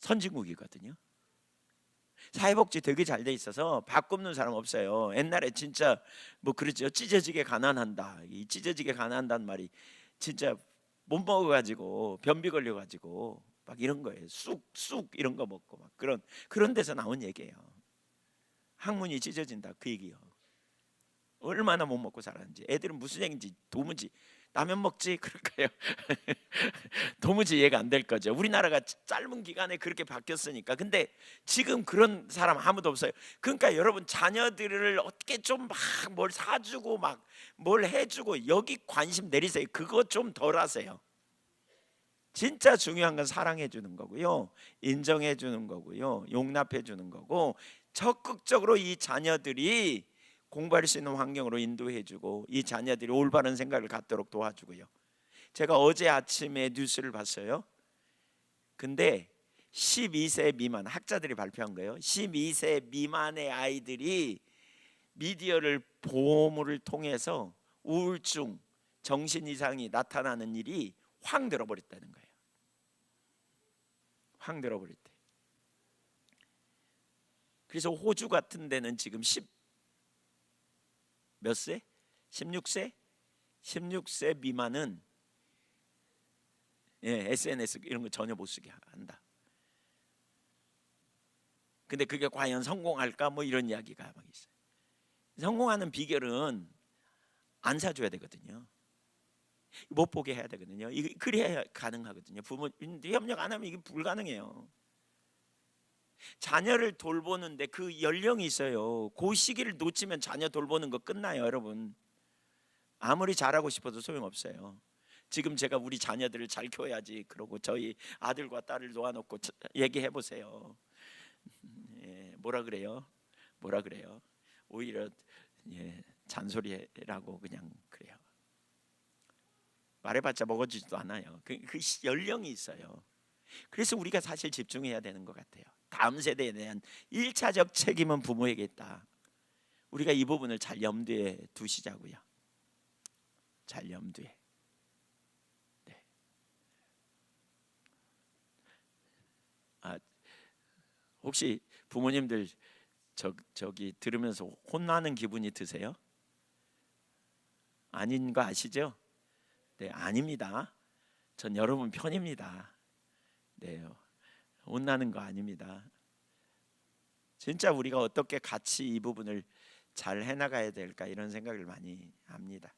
선진국이거든요. 사회복지 되게 잘 돼 있어서 밥 굶는 사람 없어요. 옛날에 진짜 뭐 그러죠. 찢어지게 가난한다. 이 찢어지게 가난한다는 말이 진짜 못 먹어가지고 변비 걸려가지고 막 이런 거예요. 쑥 이런 거 먹고 막 그런 데서 나온 얘기예요. 항문이 찢어진다 그 얘기요. 얼마나 못 먹고 살았는지. 애들은 무슨 얘기인지 도무지 라면 먹지 그럴까요? 도무지 이해가 안 될 거죠. 우리나라가 짧은 기간에 그렇게 바뀌었으니까. 근데 지금 그런 사람 아무도 없어요. 그러니까 여러분 자녀들을 어떻게 좀 막 뭘 사주고 막 뭘 해주고 여기 관심 내리세요. 그거 좀 덜 하세요. 진짜 중요한 건 사랑해 주는 거고요, 인정해 주는 거고요, 용납해 주는 거고, 적극적으로 이 자녀들이 공부할 수 있는 환경으로 인도해 주고 이 자녀들이 올바른 생각을 갖도록 도와주고요. 제가 어제 아침에 뉴스를 봤어요. 근데 12세 미만 학자들이 발표한 거예요. 12세 미만의 아이들이 미디어를 보호물을 통해서 우울증, 정신 이상이 나타나는 일이 확 늘어버렸다는 거예요. 확 늘어버렸대. 그래서 호주 같은 데는 지금 몇 세? 16세? 16세 미만은 SNS 이런 거 전혀 못 쓰게 한다. 근데 그게 과연 성공할까? 뭐 이런 이야기가 막 있어요. 성공하는 비결은 안 사줘야 되거든요. 못 보게 해야 되거든요. 그래야 가능하거든요. 부모님들 협력 안 하면 이게 불가능해요. 자녀를 돌보는데 그 연령이 있어요. 그 시기를 놓치면 자녀 돌보는 거 끝나요, 여러분. 아무리 잘하고 싶어도 소용없어요. 지금 제가 우리 자녀들을 잘 키워야지 그러고 저희 아들과 딸을 놓아놓고 얘기해 보세요. 뭐라 그래요? 오히려 잔소리라고 그냥 그래요. 말해봤자 먹어주지도 않아요. 그 연령이 있어요. 그래서 우리가 사실 집중해야 되는 것 같아요. 다음 세대에 대한 1차적 책임은 부모에게 있다. 우리가 이 부분을 잘 염두에 두시자고요. 잘 염두에. 네. 혹시 부모님들 저기 들으면서 혼나는 기분이 드세요? 아닌 거 아시죠? 네, 아닙니다. 전 여러분 편입니다. 네, 혼나는 거 아닙니다. 진짜 우리가 어떻게 같이 이 부분을 잘 해나가야 될까 이런 생각을 많이 합니다.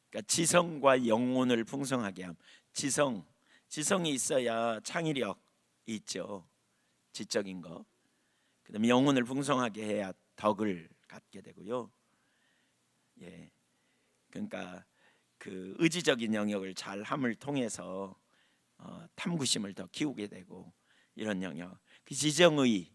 그러니까 지성과 영혼을 풍성하게 함. 지성이 있어야 창의력이 있죠. 지적인 거. 그다음에 영혼을 풍성하게 해야 덕을 갖게 되고요. 그러니까 그 의지적인 영역을 잘 함을 통해서 탐구심을 더 키우게 되고 이런 영역. 그 지정의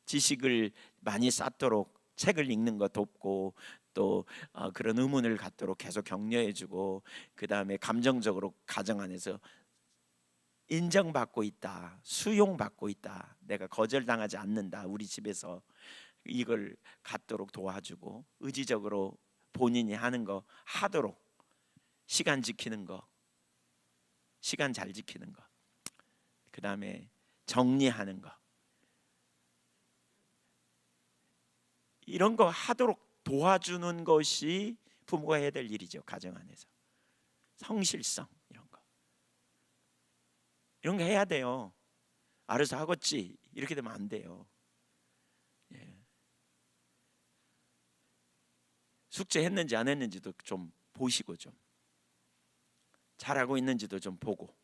지식을 많이 쌓도록 책을 읽는 거 돕고 또 그런 의문을 갖도록 계속 격려해주고 그 다음에 감정적으로 가정 안에서 인정받고 있다, 수용받고 있다, 내가 거절당하지 않는다, 우리 집에서 이걸 갖도록 도와주고 의지적으로 본인이 하는 거 하도록 시간 지키는 거, 시간 잘 지키는 거, 그 다음에 정리하는 거, 이런 거 하도록 도와주는 것이 부모가 해야 될 일이죠. 가정 안에서 성실성 이런 거 해야 돼요. 알아서 하겠지 이렇게 되면 안 돼요. 예. 숙제 했는지 안 했는지도 좀 보시고 좀 잘하고 있는지도 좀 보고.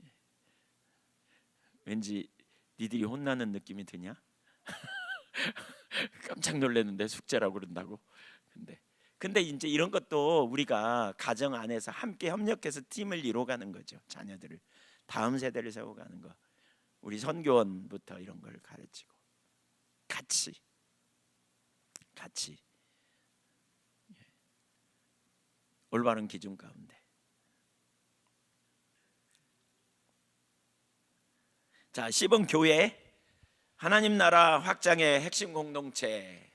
예. 왠지 니들이 혼나는 느낌이 드냐? 깜짝 놀랐는데 숙제라고 그런다고. 근데 이제 이런 것도 우리가 가정 안에서 함께 협력해서 팀을 이루어가는 거죠. 자녀들을 다음 세대를 세워가는 거. 우리 선교원부터 이런 걸 가르치고 같이 올바른 기준 가운데. 자, 10은 교회, 하나님 나라 확장의 핵심 공동체.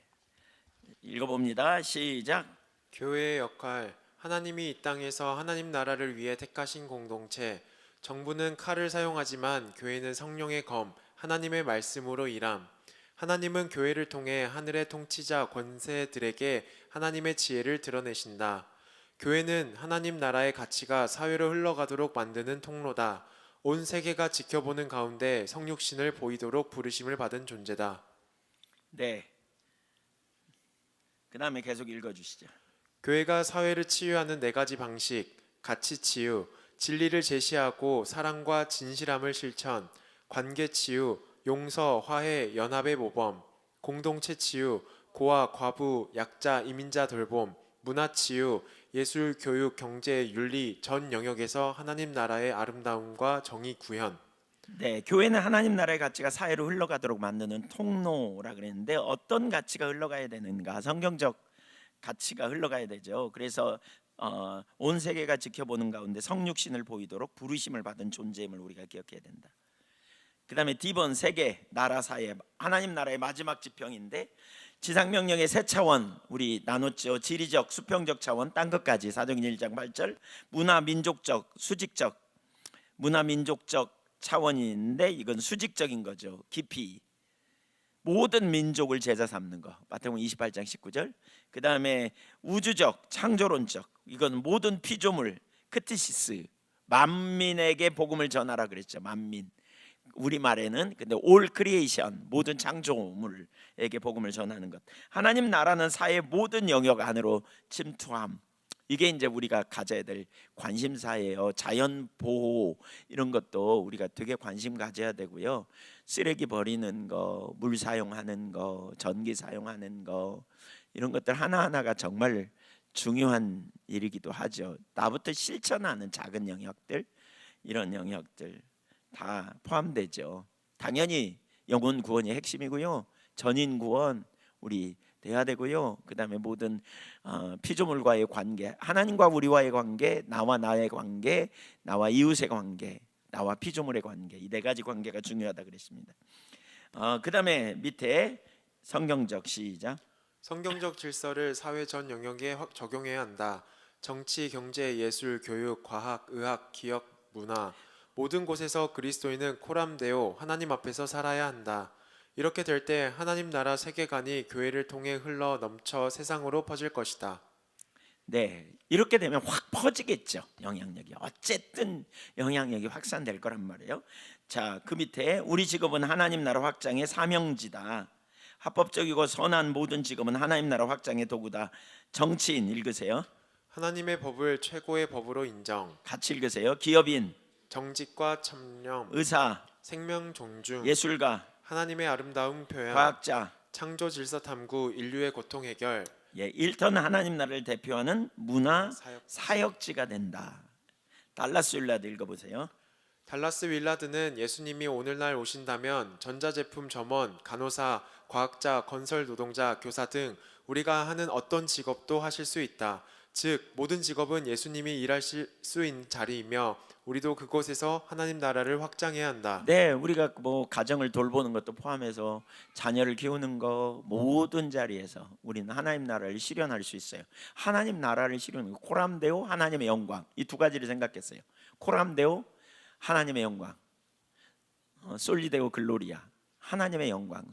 읽어봅니다. 시작. 교회의 역할, 하나님이 이 땅에서 하나님 나라를 위해 택하신 공동체. 정부는 칼을 사용하지만 교회는 성령의 검, 하나님의 말씀으로 일함. 하나님은 교회를 통해 하늘의 통치자 권세들에게 하나님의 지혜를 드러내신다. 교회는 하나님 나라의 가치가 사회로 흘러가도록 만드는 통로다. 온 세계가 지켜보는 가운데 성육신을 보이도록 부르심을 받은 존재다. 네. 그 다음에 계속 읽어주시죠. 교회가 사회를 치유하는 4가지 방식, 가치 치유, 진리를 제시하고 사랑과 진실함을 실천, 관계 치유, 용서, 화해, 연합의 모범, 공동체 치유, 고아, 과부, 약자, 이민자 돌봄, 문화 치유, 예술, 교육, 경제, 윤리 전 영역에서 하나님 나라의 아름다움과 정의 구현. 네, 교회는 하나님 나라의 가치가 사회로 흘러가도록 만드는 통로라 그랬는데 어떤 가치가 흘러가야 되는가? 성경적 가치가 흘러가야 되죠. 그래서 온 세계가 지켜보는 가운데 성육신을 보이도록 부르심을 받은 존재임을 우리가 기억해야 된다. 그 다음에 D번 세계, 나라 사회, 하나님 나라의 마지막 지평인데 지상명령의 세 차원 우리 나눴죠. 지리적, 수평적 차원, 딴 것까지 사도행전 1장 8절, 문화, 민족적, 수직적, 문화, 민족적 차원이 있는데 이건 수직적인 거죠. 깊이 모든 민족을 제자 삼는 거 마태복음 28장 19절. 그 다음에 우주적, 창조론적, 이건 모든 피조물, 크티시스, 만민에게 복음을 전하라 그랬죠. 만민, 우리말에는 근데 올 크리에이션, 모든 창조물에게 복음을 전하는 것. 하나님 나라는 사회 모든 영역 안으로 침투함. 이게 이제 우리가 가져야 될 관심사예요. 자연 보호 이런 것도 우리가 되게 관심 가져야 되고요. 쓰레기 버리는 거, 물 사용하는 거, 전기 사용하는 거 이런 것들 하나하나가 정말 중요한 일이기도 하죠. 나부터 실천하는 작은 영역들, 이런 영역들 다 포함되죠. 당연히 영혼 구원이 핵심이고요. 전인 구원 우리 돼야 되고요. 그 다음에 모든 피조물과의 관계, 하나님과 우리와의 관계, 나와 나의 관계, 나와 이웃의 관계, 나와 피조물의 관계, 이 4가지 관계가 중요하다 그랬습니다. 그 다음에 밑에 성경적 시작. 성경적 질서를 사회 전 영역에 적용해야 한다. 정치, 경제, 예술, 교육, 과학, 의학, 기업, 문화 모든 곳에서 그리스도인은 코람데오 하나님 앞에서 살아야 한다. 이렇게 될 때 하나님 나라 세계관이 교회를 통해 흘러 넘쳐 세상으로 퍼질 것이다. 네, 이렇게 되면 확 퍼지겠죠. 영향력이 어쨌든 영향력이 확산될 거란 말이에요. 자, 그 밑에 우리 직업은 하나님 나라 확장의 사명지다. 합법적이고 선한 모든 직업은 하나님 나라 확장의 도구다. 정치인 읽으세요. 하나님의 법을 최고의 법으로 인정. 같이 읽으세요. 기업인, 정직과 참념, 의사, 생명 존중, 예술가, 하나님의 아름다움 표현, 과학자, 창조 질서 탐구, 인류의 고통 해결. 예, 1턴 하나님 나라를 대표하는 문화 사역. 사역지가 된다. 달라스 윌라드 읽어보세요. 달라스 윌라드는 예수님이 오늘날 오신다면 전자제품 점원, 간호사, 과학자, 건설 노동자, 교사 등 우리가 하는 어떤 직업도 하실 수 있다. 즉 모든 직업은 예수님이 일하실 수 있는 자리이며 우리도 그곳에서 하나님 나라를 확장해야 한다. 네, 우리가 뭐 가정을 돌보는 것도 포함해서 자녀를 키우는 거 모든 자리에서 우리는 하나님 나라를 실현할 수 있어요. 하나님 나라를 실현하는 거. 코람데오 하나님의 영광 이 두 가지를 생각했어요. 코람데오 하나님의 영광, 솔리데오 글로리아 하나님의 영광,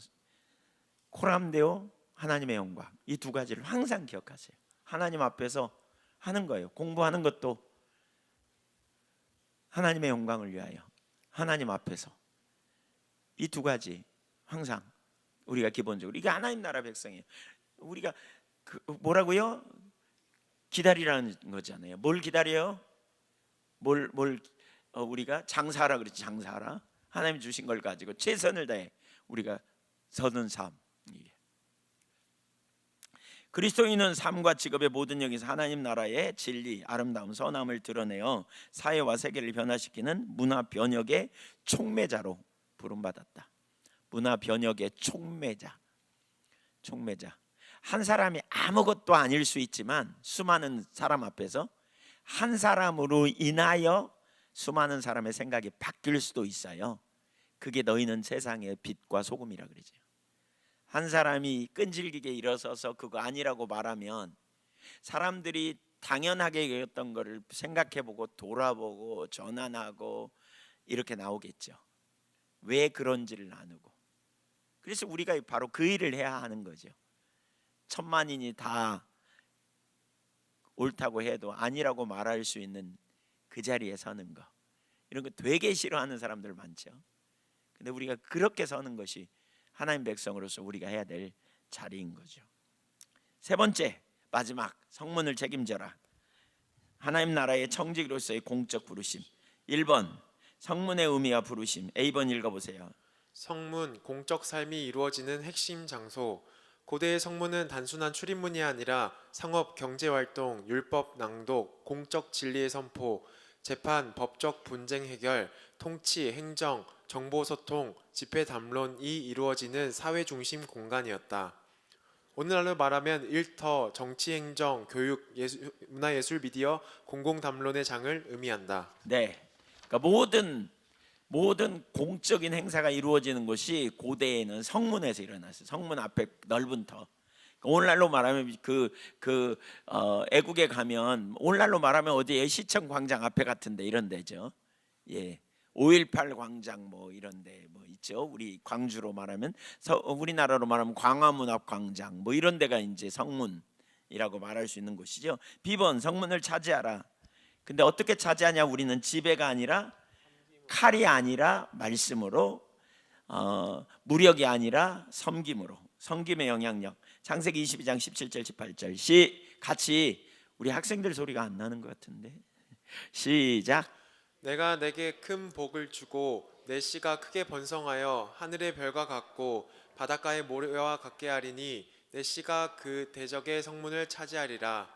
코람데오 하나님의 영광 이 두 가지를 항상 기억하세요. 하나님 앞에서 하는 거예요. 공부하는 것도 하나님의 영광을 위하여 하나님 앞에서 이 두 가지 항상 우리가 기본적으로 이게 하나님 나라 백성이에요. 우리가 뭐라고요? 기다리라는 거잖아요. 뭘 기다려요? 뭘 우리가 장사하라 그랬지. 장사하라. 하나님 주신 걸 가지고 최선을 다해 우리가 서는 삶. 그리스도인은 삶과 직업의 모든 영역에서 하나님 나라의 진리, 아름다움, 선함을 드러내어 사회와 세계를 변화시키는 문화 변혁의 촉매자로 부름받았다. 문화 변혁의 촉매자. 한 사람이 아무것도 아닐 수 있지만 수많은 사람 앞에서 한 사람으로 인하여 수많은 사람의 생각이 바뀔 수도 있어요. 그게 너희는 세상의 빛과 소금이라 그러죠. 한 사람이 끈질기게 일어서서 그거 아니라고 말하면 사람들이 당연하게 여겼던 거를 생각해보고 돌아보고 전환하고 이렇게 나오겠죠. 왜 그런지를 나누고. 그래서 우리가 바로 그 일을 해야 하는 거죠. 천만인이 다 옳다고 해도 아니라고 말할 수 있는 그 자리에 서는 거, 이런 거 되게 싫어하는 사람들 많죠. 근데 우리가 그렇게 서는 것이 하나님 백성으로서 우리가 해야 될 자리인 거죠. 세 번째, 마지막, 성문을 책임져라. 하나님 나라의 청직으로서의 공적 부르심. 1번 성문의 의미와 부르심. A번 읽어보세요. 성문, 공적 삶이 이루어지는 핵심 장소. 고대의 성문은 단순한 출입문이 아니라 상업, 경제활동, 율법 낭독, 공적 진리의 선포, 재판, 법적 분쟁 해결, 통치, 행정, 정보소통, 집회 담론이 이루어지는 사회 중심 공간이었다. 오늘날로 말하면 일터, 정치, 행정, 교육, 문화예술, 미디어, 공공담론의 장을 의미한다. 네, 그러니까 모든 공적인 행사가 이루어지는 곳이 고대에는 성문에서 일어났어요. 성문 앞에 넓은 터. 오늘날로 말하면 애국에 가면 오늘날로 말하면 어디에 시청 광장 앞에 같은데 이런 데죠. 예, 5.18 광장 뭐 이런 데 뭐 있죠. 우리 광주로 말하면 우리나라로 말하면 광화문 앞 광장 뭐 이런 데가 이제 성문이라고 말할 수 있는 곳이죠. B번 성문을 차지하라. 근데 어떻게 차지하냐? 우리는 지배가 아니라 칼이 아니라 말씀으로, 무력이 아니라 섬김으로, 섬김의 영향력. 창세기 22장 17절 18절 같이. 우리 학생들 소리가 안 나는 것 같은데 시작. 내가 내게 큰 복을 주고 내 씨가 크게 번성하여 하늘의 별과 같고 바닷가의 모래와 같게 하리니 내 씨가 그 대적의 성문을 차지하리라.